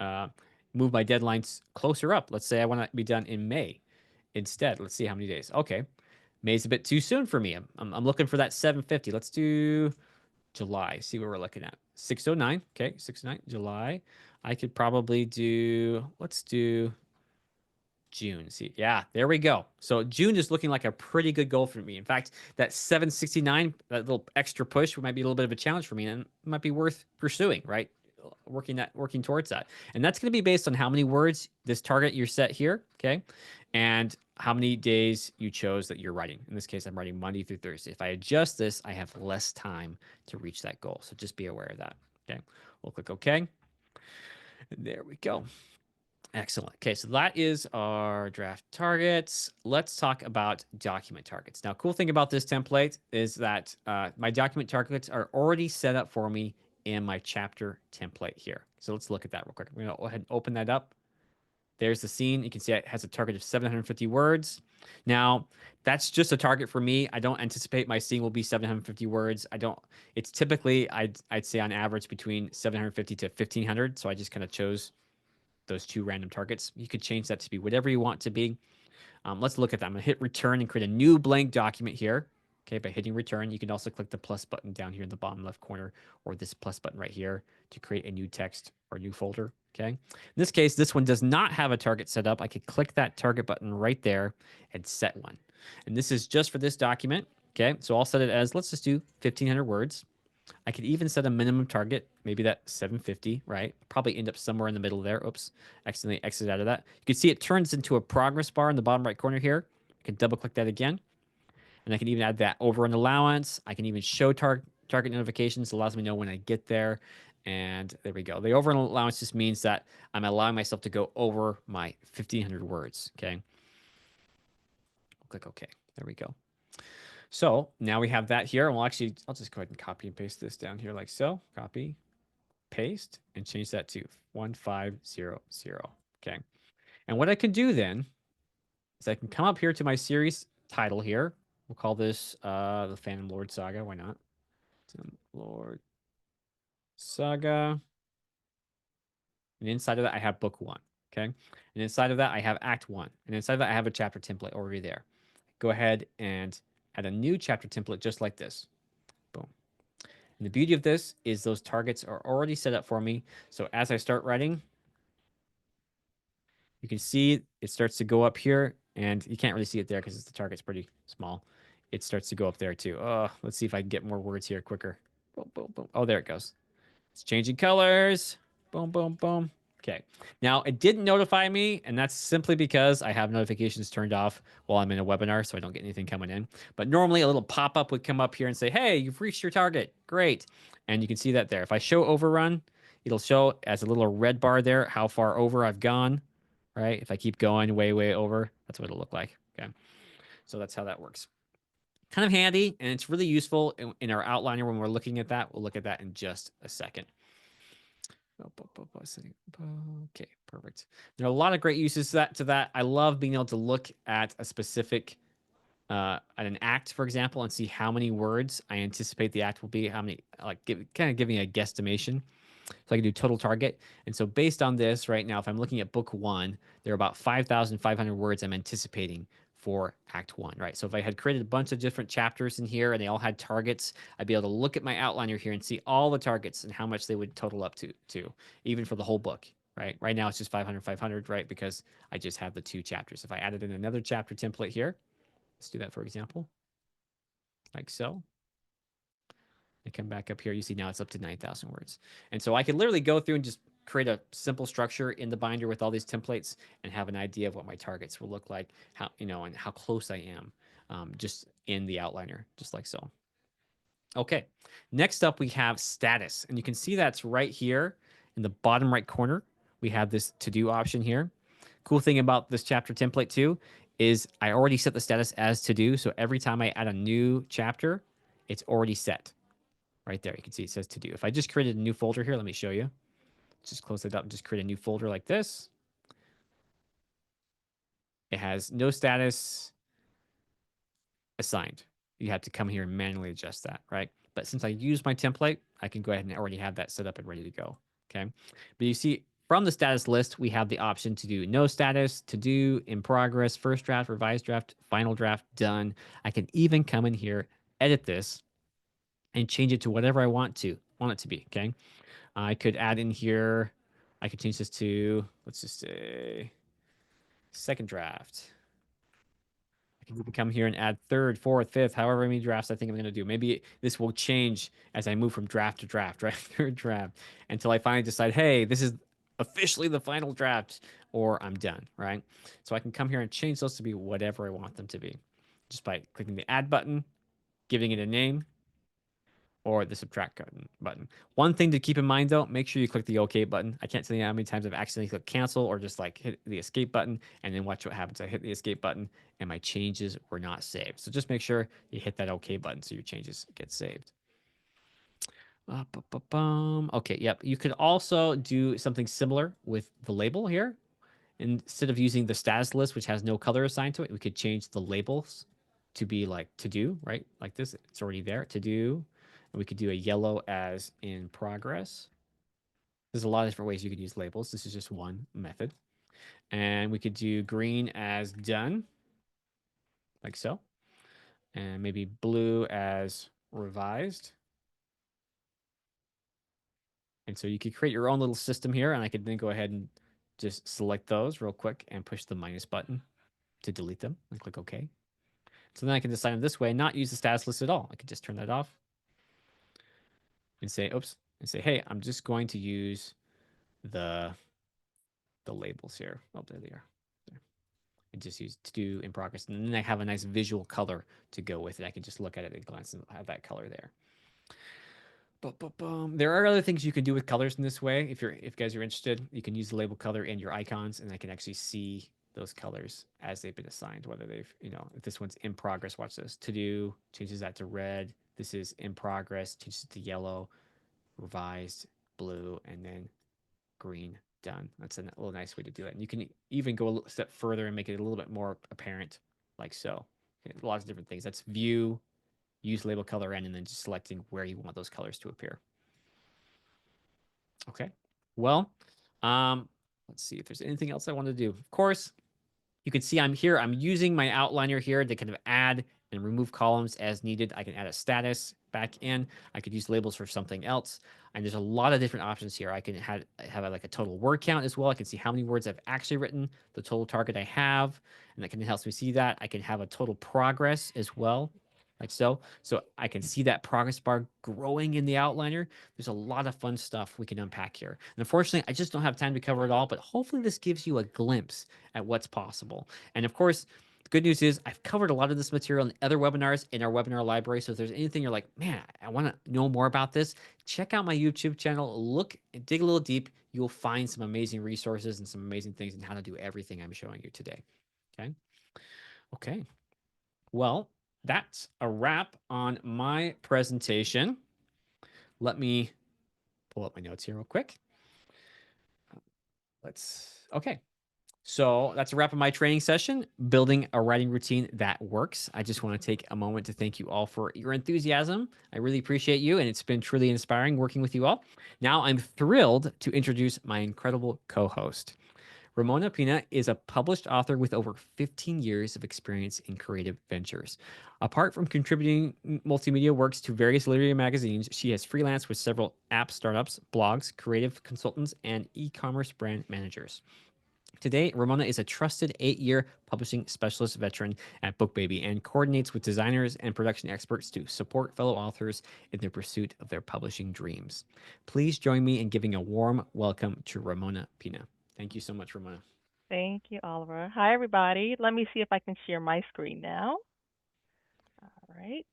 uh, move my deadlines closer up. Let's say I want to be done in May instead. Let's see how many days. Okay. May's a bit too soon for me. I'm looking for that 750. Let's do July. See what we're looking at. 609. Okay. 609. July. I could probably do, let's do June. See, yeah, there we go. So June is looking like a pretty good goal for me. In fact, that 769, that little extra push might be a little bit of a challenge for me, and it might be worth pursuing, right? Working towards that. And that's going to be based on how many words this target you're set here, okay? And how many days you chose that you're writing. In this case, I'm writing Monday through Thursday. If I adjust this, I have less time to reach that goal. So just be aware of that. Okay. We'll click OK. There we go. Excellent. Okay, so that is our draft targets. Let's talk about document targets. Now, cool thing about this template is that my document targets are already set up for me in my chapter template here. So let's look at that real quick. I'm going to go ahead and open that up. There's the scene. You can see it has a target of 750 words. Now, that's just a target for me. I don't anticipate my scene will be 750 words. It's typically, I'd say on average between 750 to 1500. So I just kind of chose those two random targets. You could change that to be whatever you want to be. Let's look at that. I'm going to hit return and create a new blank document here. Okay, by hitting return, you can also click the plus button down here in the bottom left corner or this plus button right here to create a new text or new folder. Okay, in this case, this one does not have a target set up. I could click that target button right there and set one. And this is just for this document. Okay, so I'll set it as, let's just do 1500 words. I could even set a minimum target, maybe that 750, right? Probably end up somewhere in the middle there. Oops, accidentally exited out of that. You can see it turns into a progress bar in the bottom right corner here. I can double click that again. And I can even add that over an allowance. I can even show target notifications. It allows me to know when I get there. And there we go. The over an allowance just means that I'm allowing myself to go over my 1500 words. Okay. Click OK. There we go. So now we have that here. And I'll just go ahead and copy and paste this down here like so. Copy, paste, and change that to 1500. Okay. And what I can do then is I can come up here to my series title here. We'll call this the Phantom Lord Saga. Why not? Phantom Lord Saga. And inside of that, I have book 1. Okay. And inside of that, I have act 1. And inside of that, I have a chapter template already there. Go ahead and add a new chapter template just like this. Boom. And the beauty of this is those targets are already set up for me. So as I start writing, you can see it starts to go up here, and you can't really see it there because the target's pretty small. It starts to go up there too. Oh, let's see if I can get more words here quicker. Boom, boom, boom. Oh, there it goes. It's changing colors. Boom, boom, boom. Okay. Now, it didn't notify me, and that's simply because I have notifications turned off while I'm in a webinar, so I don't get anything coming in. But normally, a little pop-up would come up here and say, hey, you've reached your target. Great. And you can see that there. If I show overrun, it'll show as a little red bar there how far over I've gone, right? If I keep going way, way over, that's what it'll look like. Okay. So that's how that works. Kind of handy, and it's really useful in our outliner when we're looking at that. We'll look at that in just a second. Okay, perfect. There are a lot of great uses to that. I love being able to look at a specific, at an act, for example, and see how many words I anticipate the act will be, how many, kind of giving a guesstimation. So I can do total target. And so based on this right now, if I'm looking at book 1, there are about 5,500 words I'm anticipating for Act 1, right? So if I had created a bunch of different chapters in here and they all had targets, I'd be able to look at my outliner here and see all the targets and how much they would total up to even for the whole book, right? Right now it's just 500, 500, right? Because I just have the 2 chapters. If I added in another chapter template here, let's do that for example, like so. I come back up here, you see now it's up to 9,000 words. And so I could literally go through and just create a simple structure in the binder with all these templates and have an idea of what my targets will look like, how, and how close I am, just in the outliner, just like so. Okay, next up we have status, and you can see that's right here in the bottom right corner. We have this to-do option here. Cool thing about this chapter template too is I already set the status as to-do, so every time I add a new chapter, it's already set. Right there, you can see it says to do. If I just created a new folder here, let me show you. Just close it up and just create a new folder like this. It has no status assigned. You have to come here and manually adjust that, right? But since I use my template, I can go ahead and already have that set up and ready to go, okay? But you see, from the status list, we have the option to do no status, to do, in progress, first draft, revised draft, final draft, done. I can even come in here, edit this, and change it to whatever I want it to be, okay? I could add in here, I could change this to, let's just say, second draft. I can even come here and add third, fourth, fifth, however many drafts I think I'm going to do. Maybe this will change as I move from draft to draft, right? Third draft, until I finally decide, hey, this is officially the final draft, or I'm done, right? So I can come here and change those to be whatever I want them to be, just by clicking the add button, giving it a name, or the subtract button. One thing to keep in mind though, make sure you click the OK button. I can't tell you how many times I've accidentally clicked cancel or just like hit the escape button and then watch what happens. I hit the escape button and my changes were not saved. So just make sure you hit that OK button so your changes get saved. Okay, yep. You could also do something similar with the label here. Instead of using the status list, which has no color assigned to it, we could change the labels to be like to do, right? Like this, it's already there, to do. And we could do a yellow as in progress. There's a lot of different ways you could use labels. This is just one method. And we could do green as done, like so. And maybe blue as revised. And so you could create your own little system here, and I could then go ahead and just select those real quick and push the minus button to delete them and click OK. So then I can decide on this way and not use the status list at all. I could just turn that off and say, oops, and say, hey, I'm just going to use the labels here. Oh, there they are. There. And just use to do in progress. And then I have a nice visual color to go with it. I can just look at it and glance and have that color there. There are other things you can do with colors in this way. If you guys are interested, you can use the label color in your icons, and I can actually see those colors as they've been assigned, whether they've, if this one's in progress, watch this. To do changes that to red. This is in progress, changes it to yellow, revised, blue, and then green, done. That's a little nice way to do it. And you can even go a step further and make it a little bit more apparent, like so. Lots of different things. That's view, use label color in, and then just selecting where you want those colors to appear. Okay. Well, let's see if there's anything else I want to do. Of course, you can see I'm here. I'm using my outliner here to kind of add and remove columns as needed. I can add a status back in. I could use labels for something else. And there's a lot of different options here. I can have like a total word count as well. I can see how many words I've actually written, the total target I have, and that can help me see that. I can have a total progress as well, like so. So I can see that progress bar growing in the outliner. There's a lot of fun stuff we can unpack here. And unfortunately, I just don't have time to cover it all, but hopefully this gives you a glimpse at what's possible. And of course, the good news is I've covered a lot of this material in other webinars in our webinar library. So if there's anything you're like, man, I want to know more about this, check out my YouTube channel, look and dig a little deep. You'll find some amazing resources and some amazing things in how to do everything I'm showing you today. Okay. Okay. Well, that's a wrap on my presentation. Let me pull up my notes here real quick. Okay. So that's a wrap of my training session, building a writing routine that works. I just want to take a moment to thank you all for your enthusiasm. I really appreciate you, and it's been truly inspiring working with you all. Now I'm thrilled to introduce my incredible co-host. Ramona Pina is a published author with over 15 years of experience in creative ventures. Apart from contributing multimedia works to various literary magazines, she has freelanced with several app startups, blogs, creative consultants, and e commerce brand managers. Today, Ramona is a trusted 8-year publishing specialist veteran at BookBaby and coordinates with designers and production experts to support fellow authors in their pursuit of their publishing dreams. Please join me in giving a warm welcome to Ramona Pina. Thank you so much, Ramona. Thank you, Oliver. Hi, everybody. Let me see if I can share my screen now. All right.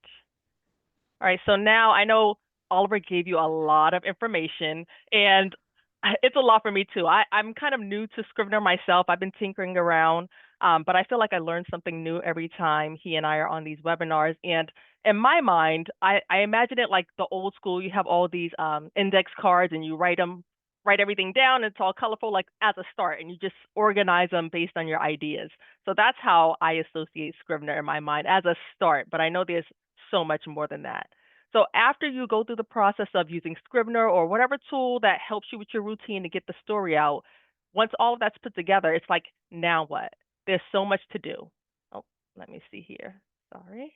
All right, so now I know Oliver gave you a lot of information, and it's a lot for me too. I'm kind of new to Scrivener myself. I've been tinkering around, but I feel like I learn something new every time he and I are on these webinars. And in my mind, I imagine it like the old school. You have all these index cards, and you write everything down. And it's all colorful, like as a start, and you just organize them based on your ideas. So that's how I associate Scrivener in my mind as a start. But I know there's so much more than that. So after you go through the process of using Scrivener or whatever tool that helps you with your routine to get the story out, once all of that's put together, it's like, now what? There's so much to do. Oh, let me see here. Sorry.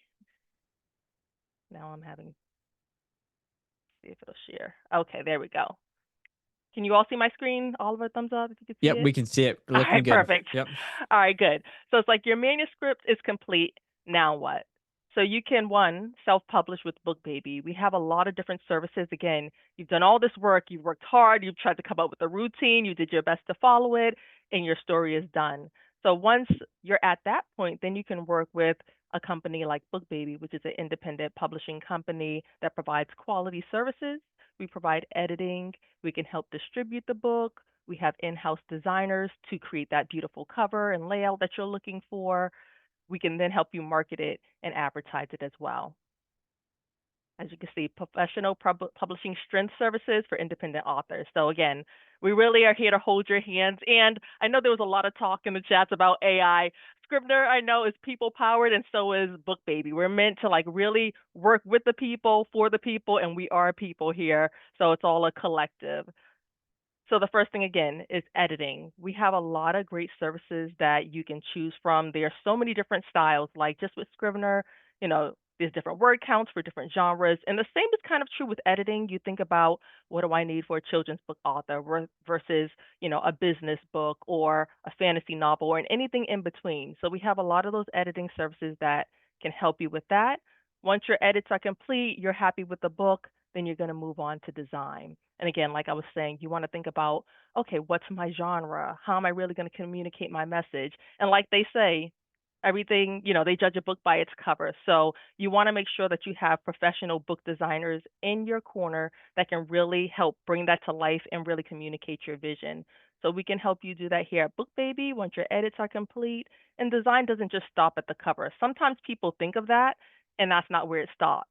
Now I'm having, see if it'll share. Okay, there we go. Can you all see my screen? Oliver, thumbs up if you can see Yep, it. we can see it. All Looking right, good. perfect. Yep. All right, good. So it's like your manuscript is complete. Now what? So you can, one, self-publish with BookBaby. We have a lot of different services. Again, you've done all this work, you've worked hard, you've tried to come up with a routine, you did your best to follow it, and your story is done. So once you're at that point, then you can work with a company like BookBaby, which is an independent publishing company that provides quality services. We provide editing, we can help distribute the book, we have in-house designers to create that beautiful cover and layout that you're looking for. We can then help you market it and advertise it as well. As you can see, professional publishing strength services for independent authors. So again, we really are here to hold your hands. And I know there was a lot of talk in the chats about AI. Scrivener, I know, is people powered, and so is BookBaby. We're meant to like really work with the people, for the people, and we are people here. So it's all a collective. So the first thing again is editing. We have a lot of great services that you can choose from. There are so many different styles, like just with Scrivener, there's different word counts for different genres. And the same is kind of true with editing. You think about what do I need for a children's book author versus, a business book or a fantasy novel or anything in between. So we have a lot of those editing services that can help you with that. Once your edits are complete, you're happy with the book, then you're going to move on to design. And again, like I was saying, you want to think about, okay, what's my genre? How am I really going to communicate my message? And like they say, everything, they judge a book by its cover. So you want to make sure that you have professional book designers in your corner that can really help bring that to life and really communicate your vision. So we can help you do that here at BookBaby once your edits are complete. And design doesn't just stop at the cover. Sometimes people think of that, and that's not where it stops.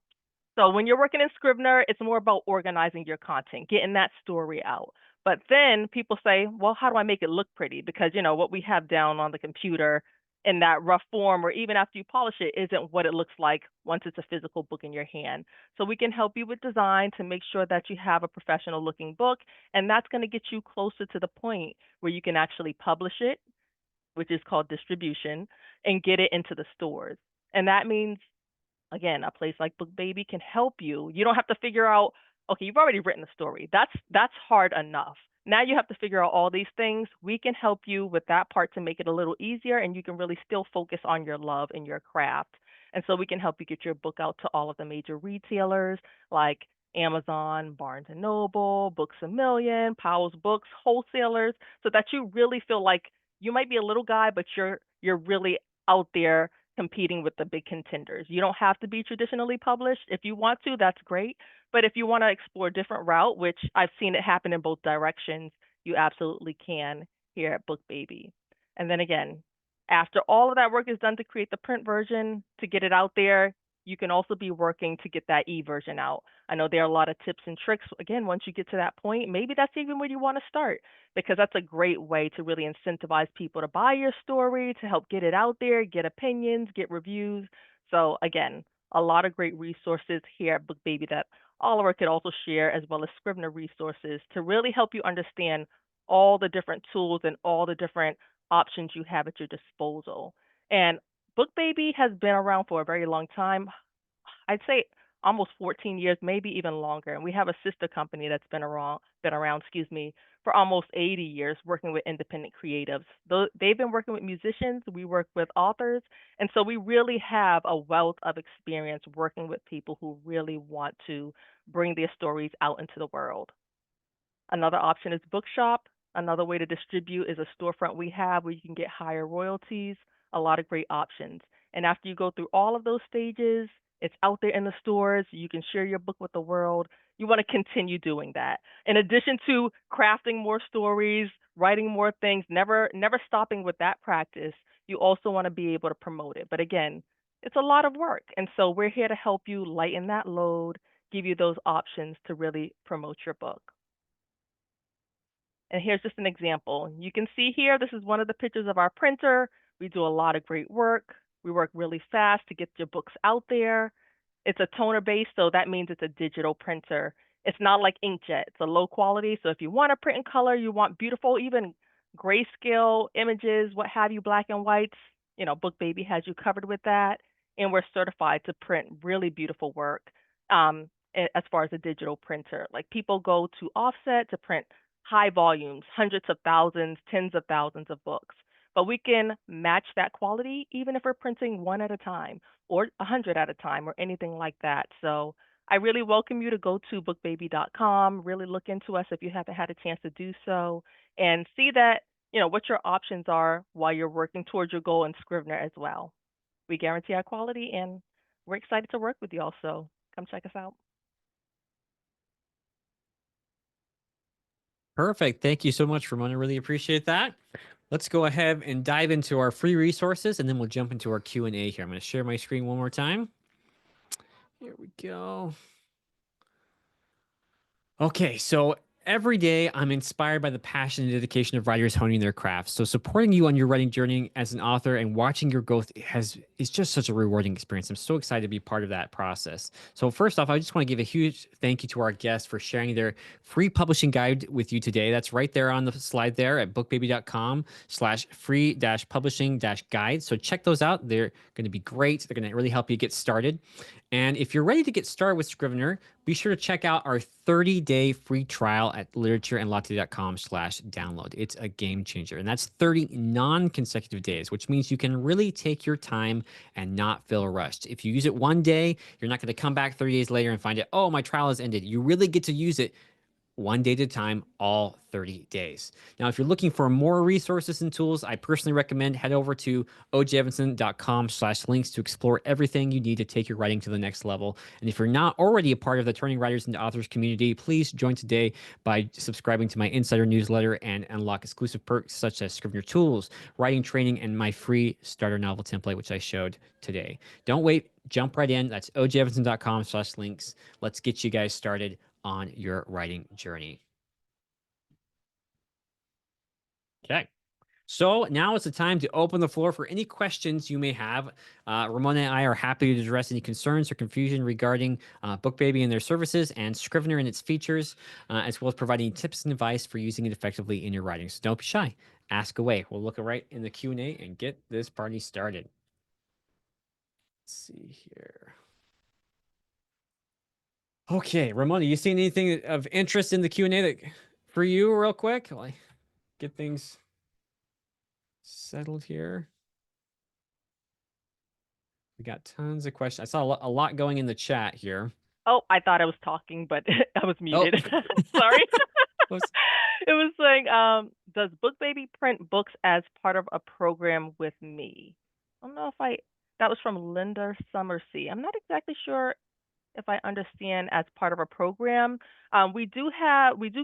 So when you're working in Scrivener, it's more about organizing your content, getting that story out. But then people say, well, how do I make it look pretty? Because, what we have down on the computer in that rough form, or even after you polish it, isn't what it looks like once it's a physical book in your hand. So we can help you with design to make sure that you have a professional looking book. And that's going to get you closer to the point where you can actually publish it, which is called distribution, and get it into the stores. And that means again, a place like BookBaby can help you. You don't have to figure out, okay, you've already written a story. That's hard enough. Now you have to figure out all these things. We can help you with that part to make it a little easier, and you can really still focus on your love and your craft. And so we can help you get your book out to all of the major retailers like Amazon, Barnes and Noble, Books a Million, Powell's Books, wholesalers, so that you really feel like you might be a little guy, but you're really out there competing with the big contenders. You don't have to be traditionally published. If you want to, that's great. But if you want to explore a different route, which I've seen it happen in both directions, you absolutely can here at BookBaby. And then again, after all of that work is done to create the print version, to get it out there, you can also be working to get that e-version out. I know there are a lot of tips and tricks. Again, once you get to that point, maybe that's even where you want to start, because that's a great way to really incentivize people to buy your story, to help get it out there, get opinions, get reviews. So again, a lot of great resources here at BookBaby that Oliver could also share, as well as Scrivener resources to really help you understand all the different tools and all the different options you have at your disposal. And BookBaby has been around for a very long time. I'd say almost 14 years, maybe even longer. And we have a sister company that's been around, excuse me, for almost 80 years working with independent creatives. They've been working with musicians, we work with authors, and so we really have a wealth of experience working with people who really want to bring their stories out into the world. Another option is Bookshop. Another way to distribute is a storefront we have where you can get higher royalties, a lot of great options. And after you go through all of those stages, it's out there in the stores, you can share your book with the world. You want to continue doing that. In addition to crafting more stories, writing more things, never stopping with that practice, you also want to be able to promote it. But again, it's a lot of work. And so we're here to help you lighten that load, give you those options to really promote your book. And here's just an example. You can see here, this is one of the pictures of our printer. We do a lot of great work. We work really fast to get your books out there. It's a toner base, so that means it's a digital printer. It's not like inkjet. It's a low quality. So if you want to print in color, you want beautiful, even grayscale images, what have you, black and whites, BookBaby has you covered with that. And we're certified to print really beautiful work as far as a digital printer. Like people go to offset to print high volumes, hundreds of thousands, tens of thousands of books. But we can match that quality even if we're printing one at a time or 100 at a time or anything like that. So I really welcome you to go to bookbaby.com, really look into us if you haven't had a chance to do so, and see that, what your options are while you're working towards your goal in Scrivener as well. We guarantee our quality and we're excited to work with you all. So come check us out. Perfect. Thank you so much, Ramona. Really appreciate that. Let's go ahead and dive into our free resources, and then we'll jump into our Q&A here. I'm going to share my screen one more time. Here we go. Okay, so every day I'm inspired by the passion and dedication of writers honing their craft. So supporting you on your writing journey as an author and watching your growth is just such a rewarding experience. I'm so excited to be part of that process. So first off, I just want to give a huge thank you to our guests for sharing their free publishing guide with you today. That's right there on the slide there at bookbaby.com/free-publishing-guide. So check those out. They're going to be great. They're going to really help you get started. And if you're ready to get started with Scrivener, be sure to check out our 30-day free trial at literatureandlatte.com/download. It's a game changer. And that's 30 non-consecutive days, which means you can really take your time and not feel rushed. If you use it one day, you're not going to come back 30 days later and find it, oh, my trial has ended. You really get to use it one day at a time, all 30 days. Now, if you're looking for more resources and tools, I personally recommend head over to ojevanson.com/links to explore everything you need to take your writing to the next level. And if you're not already a part of the Turning Writers into Authors community, please join today by subscribing to my insider newsletter and unlock exclusive perks such as Scrivener tools, writing training, and my free starter novel template, which I showed today. Don't wait, jump right in. That's ojevanson.com/links. Let's get you guys started on your writing journey. Okay. So now is the time to open the floor for any questions you may have. Ramona and I are happy to address any concerns or confusion regarding BookBaby and their services and Scrivener and its features, as well as providing tips and advice for using it effectively in your writing. So don't be shy. Ask away. We'll look right in the Q&A and get this party started. Let's see here. Okay, Ramona, you seen anything of interest in the Q&A that for you real quick? Like, get things settled here. We got tons of questions. I saw a lot going in the chat here. Oh, I thought I was talking, but I was Oh, muted. Sorry. was- It was saying, does BookBaby print books as part of a program with me? I don't know if that was from Linda Summersea. I'm not exactly sure if I understand as part of a program. We do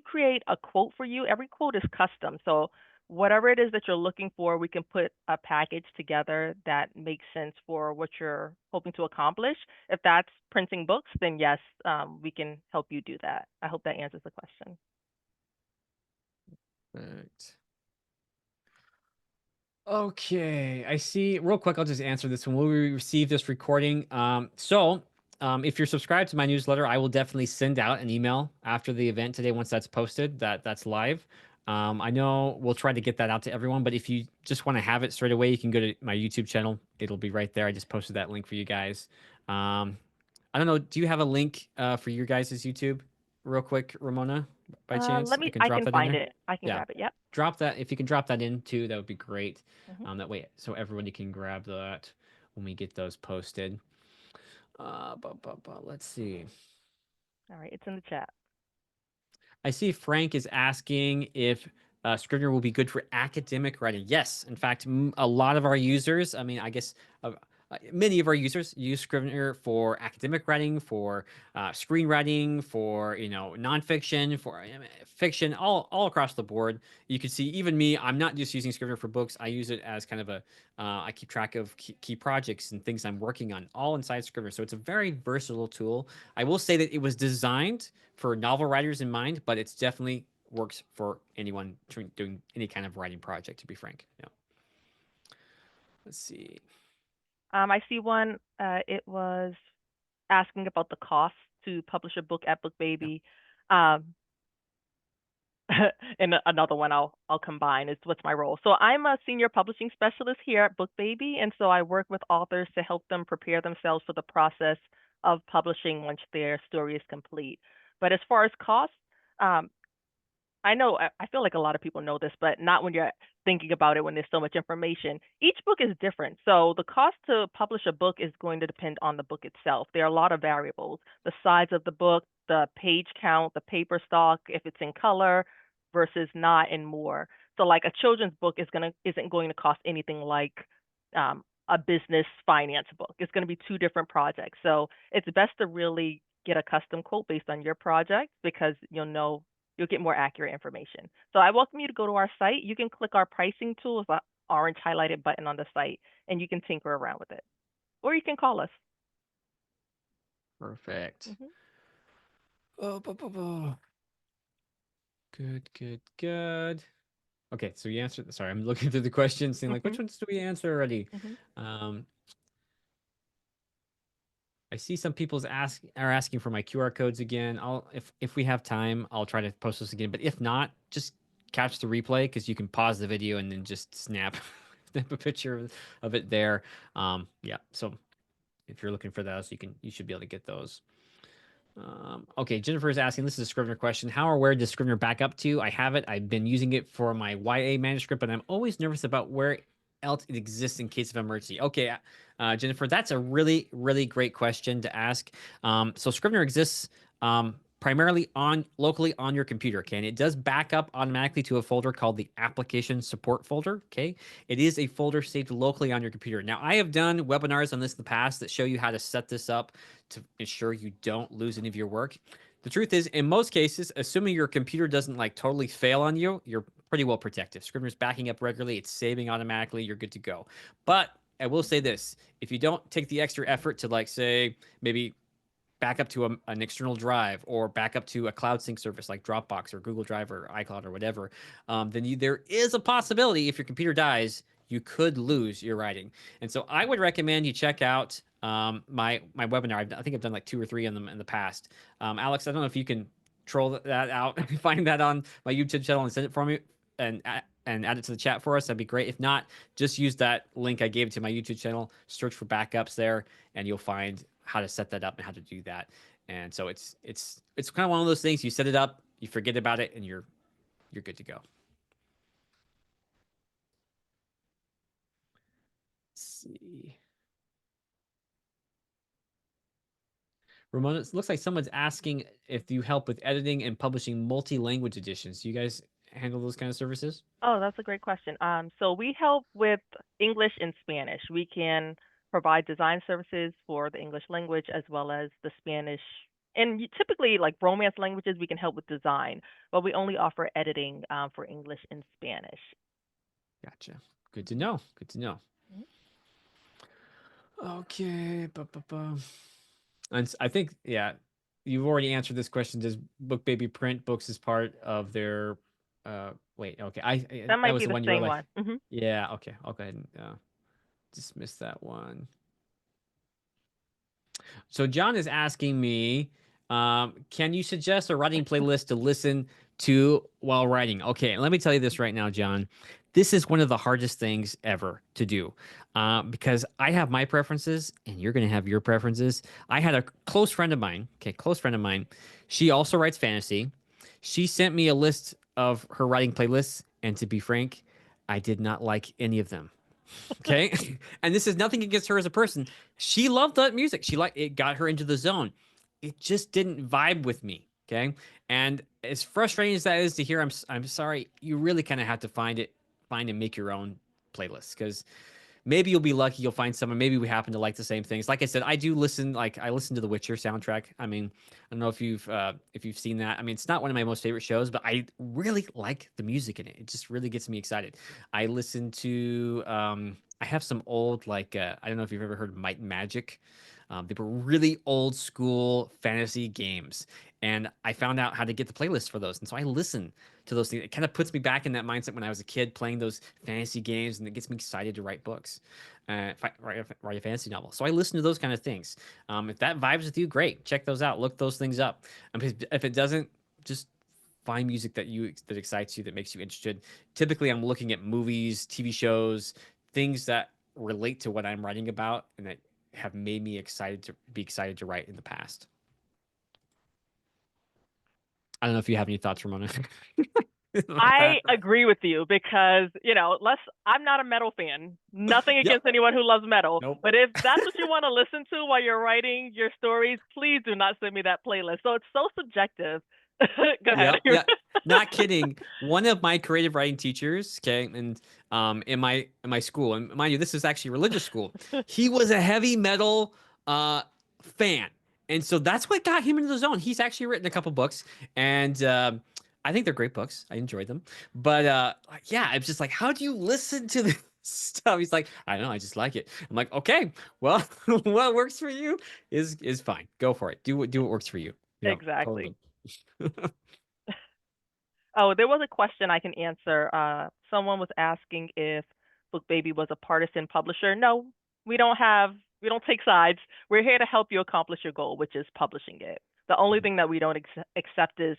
create a quote for you. Every quote is custom. So whatever it is that you're looking for, we can put a package together that makes sense for what you're hoping to accomplish. If that's printing books, then yes, we can help you do that. I hope that answers the question. Perfect. Okay, I see. Real quick, I'll just answer this one. Will we receive this recording? If you're subscribed to my newsletter, I will definitely send out an email after the event today once that's posted. That's live. I know we'll try to get that out to everyone, but if you just want to have it straight away, you can go to my YouTube channel. It'll be right there. I just posted that link for you guys. Um, I don't know. Do you have a link for your guys' YouTube, real quick, Ramona, by chance? I can I drop can that in find there. it. I can Yeah, grab it. Yep. drop that. If you can drop that in too, that would be great. Hmm. That way, so everybody can grab that when we get those posted. Let's see. All right, it's in the chat. I see Frank is asking if Scrivener will be good for academic writing. Yes, in fact, a lot of our users, I mean, I guess many of our users use Scrivener for academic writing, for screenwriting, for nonfiction, for fiction, all across the board. You can see even me. I'm not just using Scrivener for books. I use it as kind of a I keep track of key projects and things I'm working on, all inside Scrivener. So it's a very versatile tool. I will say that it was designed for novel writers in mind, but it's definitely works for anyone doing any kind of writing project. To be frank, yeah. Let's see. I see one. It was asking about the cost to publish a book at Yeah. BookBaby. Um, and another one I'll combine is what's my role. So I'm a senior publishing specialist here at BookBaby, and so I work with authors to help them prepare themselves for the process of publishing once their story is complete. But as far as cost, um, I know I feel like a lot of people know this, but not when you're thinking about it when there's so much information. Each book is different. So the cost to publish a book is going to depend on the book itself. There are a lot of variables. The size of the book, the page count, the paper stock, if it's in color versus not, and more. So like a children's book isn't going to cost anything like a business finance book. It's going to be two different projects. So it's best to really get a custom quote based on your project because you'll get more accurate information. So I welcome you to go to our site. You can click our pricing tool, the orange highlighted button on the site, and you can tinker around with it. Or you can call us. Perfect. Hmm. Oh. Good. Okay, so you answered. Sorry, I'm looking through the questions, seeing like which Hmm. ones do we answer already. Hmm. Um, I see some people's are asking for my QR codes again. I'll if we have time, I'll try to post this again. But if not, just catch the replay because you can pause the video and then just snap a picture of it there. Yeah. So if you're looking for those, you should be able to get those. Okay, Jennifer is asking. This is a Scrivener question. How or where does Scrivener back up to? I have it. I've been using it for my YA manuscript, but I'm always nervous about where else it exists in case of emergency. Okay, Jennifer, that's a really, really great question to ask. So Scrivener exists primarily on locally on your computer. Okay, and it does back up automatically to a folder called the application support folder. Okay, it is a folder saved locally on your computer. Now, I have done webinars on this in the past that show you how to set this up to ensure you don't lose any of your work. The truth is, in most cases, assuming your computer doesn't like totally fail on you, you're pretty well protected. Scrivener's backing up regularly, it's saving automatically, you're good to go. But I will say this, if you don't take the extra effort to like say maybe back up to an external drive or back up to a cloud sync service like Dropbox or Google Drive or iCloud or whatever, then there is a possibility if your computer dies, you could lose your writing. And so I would recommend you check out my webinar. I think I've done like 2 or 3 of them in the past. Alex, I don't know if you can troll that out and find that on my YouTube channel and send it for me and and add it to the chat for us. That'd be great. If not, just use that link I gave to my YouTube channel. Search for backups there, and you'll find how to set that up and how to do that. And so it's kind of one of those things. You set it up, you forget about it, and you're good to go. Let's see. Ramona, it looks like someone's asking if you help with editing and publishing multi-language editions. Do you guys handle those kind of services? Oh, that's a great question. So we help with English and Spanish. We can provide design services for the English language as well as the Spanish. And typically, like Romance languages, we can help with design, but we only offer editing for English and Spanish. Gotcha. Good to know. Good to know. Mhm. Okay. And I think, yeah, you've already answered this question. Does BookBaby print books as part of their? Wait, okay. That That might was be the the one you were same like, one. Hmm. yeah, okay. I'll go ahead and dismiss that one. So John is asking me, can you suggest a writing playlist to listen to while writing. Okay, let me tell you this right now, John. This is one of the hardest things ever to do because I have my preferences and you're going to have your preferences. I had a close friend of mine, okay, close friend of mine. She also writes fantasy. She sent me a list of her writing playlists, and to be frank, I did not like any of them. Okay. And this is nothing against her as a person. She loved that music. She liked it, got her into the zone. It just didn't vibe with me. Okay. And as frustrating as that is to hear, I'm sorry. You really kind of have to find and make your own playlist because maybe you'll be lucky you'll find someone. Maybe we happen to like the same things. Like I said, I do listen. Like I listen to the Witcher soundtrack. I mean, I don't know if you've seen that. I mean, it's not one of my most favorite shows, but I really like the music in it. It just really gets me excited. I listen to. I have some old like I don't know if you've ever heard of Might and Magic. They were really old school fantasy games, and I found out how to get the playlist for those, and so I listen to those things. It kind of puts me back in that mindset when I was a kid playing those fantasy games, and it gets me excited to write books, write a fantasy novel. So I listen to those kind of things. If that vibes with you, great. Check those out. Look those things up. If it doesn't, just find music that excites you, that makes you interested. Typically, I'm looking at movies, TV shows, things that relate to what I'm writing about, and that have made me excited to write in the past. I don't know if you have any thoughts, Ramona, about I that. agree with you because, I'm not a metal fan. Nothing Yep. against anyone who loves metal. Nope. But if that's what you want to listen to while you're writing your stories, please do not send me that playlist. So it's so subjective. Go ahead. Yep. Yeah. Not kidding. One of my creative writing teachers, okay, and in my school, and mind you, this is actually religious school. He was a heavy metal fan, and so that's what got him into the zone. He's actually written a couple books, and I think they're great books. I enjoyed them, but like, yeah, it's just like, how do you listen to this stuff? He's like, I don't know, I just like it. I'm like, okay, well, what works for you is fine. Go for it. Do what works for you. Yep, Exactly. totally. Oh, there was a question I can answer. Someone was asking if BookBaby was a partisan publisher. No, we don't take sides. We're here to help you accomplish your goal, which is publishing it. The only thing that we don't accept is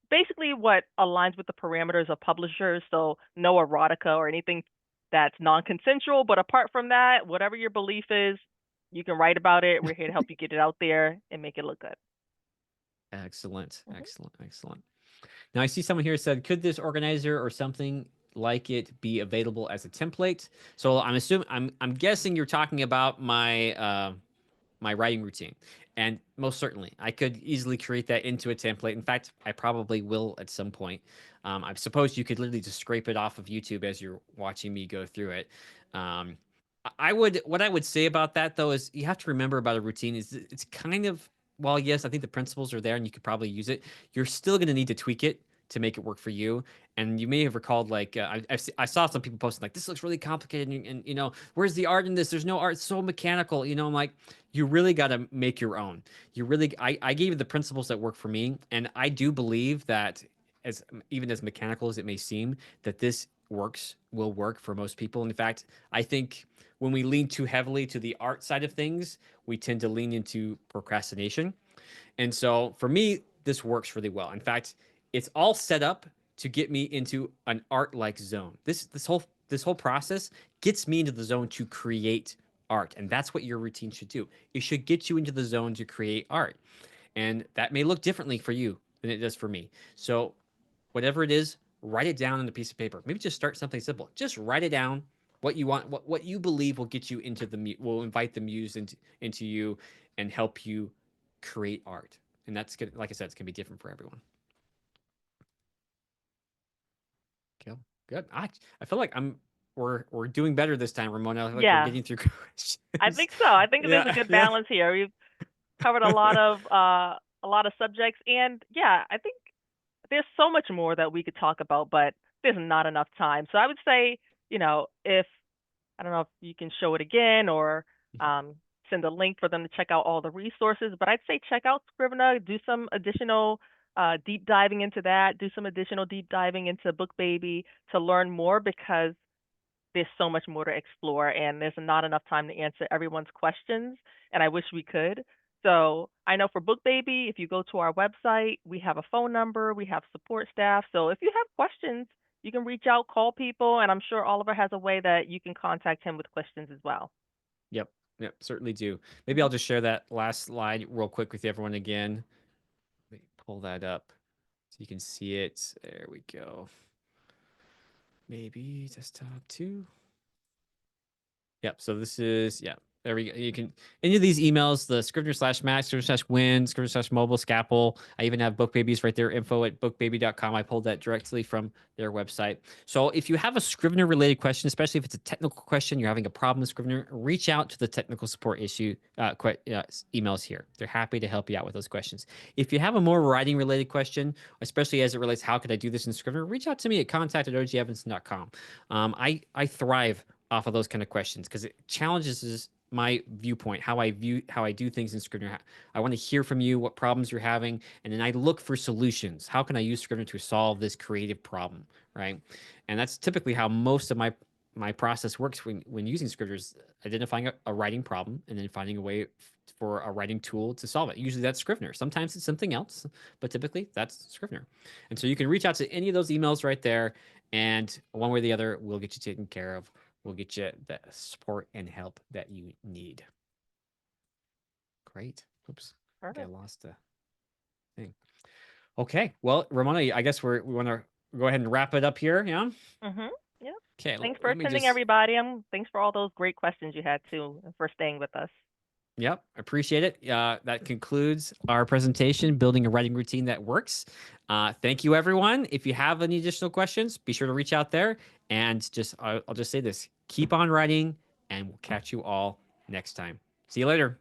basically what aligns with the parameters of publishers. So no erotica or anything that's non-consensual. But apart from that, whatever your belief is, you can write about it. We're here to help you get it out there and make it look good. Excellent, Mhm. excellent, excellent. Now I see someone here said, could this organizer or something like it be available as a template? So I'm guessing you're talking about my writing routine. And most certainly, I could easily create that into a template. In fact, I probably will at some point. I suppose you could literally just scrape it off of YouTube as you're watching me go through it. Um, what I would say about that though is you have to remember about a routine is it's kind of, while yes, I think the principles are there and you could probably use it, you're still going to need to tweak it to make it work for you. And you may have recalled, like, I saw some people posting, like, this looks really complicated. And, where's the art in this? There's no art. It's so mechanical. I'm like, you really got to make your own. I gave you the principles that work for me. And I do believe that, as even as mechanical as it may seem, that this will work for most people. In fact, I think when we lean too heavily to the art side of things, we tend to lean into procrastination. And so for me, this works really well. In fact, it's all set up to get me into an art-like zone. This whole process gets me into the zone to create art. And that's what your routine should do. It should get you into the zone to create art. And that may look differently for you than it does for me. So whatever it is, write it down on a piece of paper. Maybe just start something simple. Just write it down. What you want, what you believe will get you into will invite the muse into you and help you create art. And that's good. Like I said, it's gonna be different for everyone. Okay, good. I feel like we're doing better this time, Ramona. I feel like we're Yeah, getting through I questions. think so. I think there's a Yeah, good yeah. balance here. We've covered a lot of subjects, and yeah, I think there's so much more that we could talk about, but there's not enough time. So I would say, if I don't know if you can show it again or um, send a link for them to check out all the resources, but I'd say check out Scrivener, do some additional deep diving into that, do some additional deep diving into BookBaby to learn more because there's so much more to explore and there's not enough time to answer everyone's questions. And I wish we could. So I know for BookBaby, if you go to our website, we have a phone number, we have support staff. So if you have questions, you can reach out, call people, and I'm sure Oliver has a way that you can contact him with questions as well. Yep. Yep. Certainly do. Maybe Hmm. I'll just share that last slide real quick with everyone again. Let me pull that up so you can see it. There we go. Maybe desktop two. Yep. So this is, yeah. There we go. You can any of these emails, the Scrivener/Max, Scrivener/Win, Scrivener/Mobile, Scapple. I even have BookBabies right there, info@bookbaby.com. I pulled that directly from their website. So if you have a Scrivener related question, especially if it's a technical question, you're having a problem with Scrivener, reach out to the technical support emails here. They're happy to help you out with those questions. If you have a more writing related question, especially as it relates, how could I do this in Scrivener? Reach out to me at contact@ogevans.com. I thrive off of those kind of questions because it challenges my viewpoint, how I do things in Scrivener. I want to hear from you what problems you're having, and then I look for solutions. How can I use Scrivener to solve this creative problem, right? And that's typically how most of my process works when using Scrivener is identifying a writing problem and then finding a way for a writing tool to solve it. Usually that's Scrivener. Sometimes it's something else, but typically that's Scrivener. And so you can reach out to any of those emails right there, and one way or the other, we'll get you taken care of. We'll get you the support and help that you need. Great. Oops. I think I Perfect. lost the thing. Okay. Well, Ramona, I guess we want to go ahead and wrap it up here. Yeah. Mhm. Yep. Okay. Thanks for Let me attending, just. everybody. Thanks for all those great questions you had too, and for staying with us. Yep. Appreciate it. That concludes our presentation, building a writing routine that works. Thank you, everyone. If you have any additional questions, be sure to reach out there. And I'll just say this: keep on writing, and we'll catch you all next time. See you later.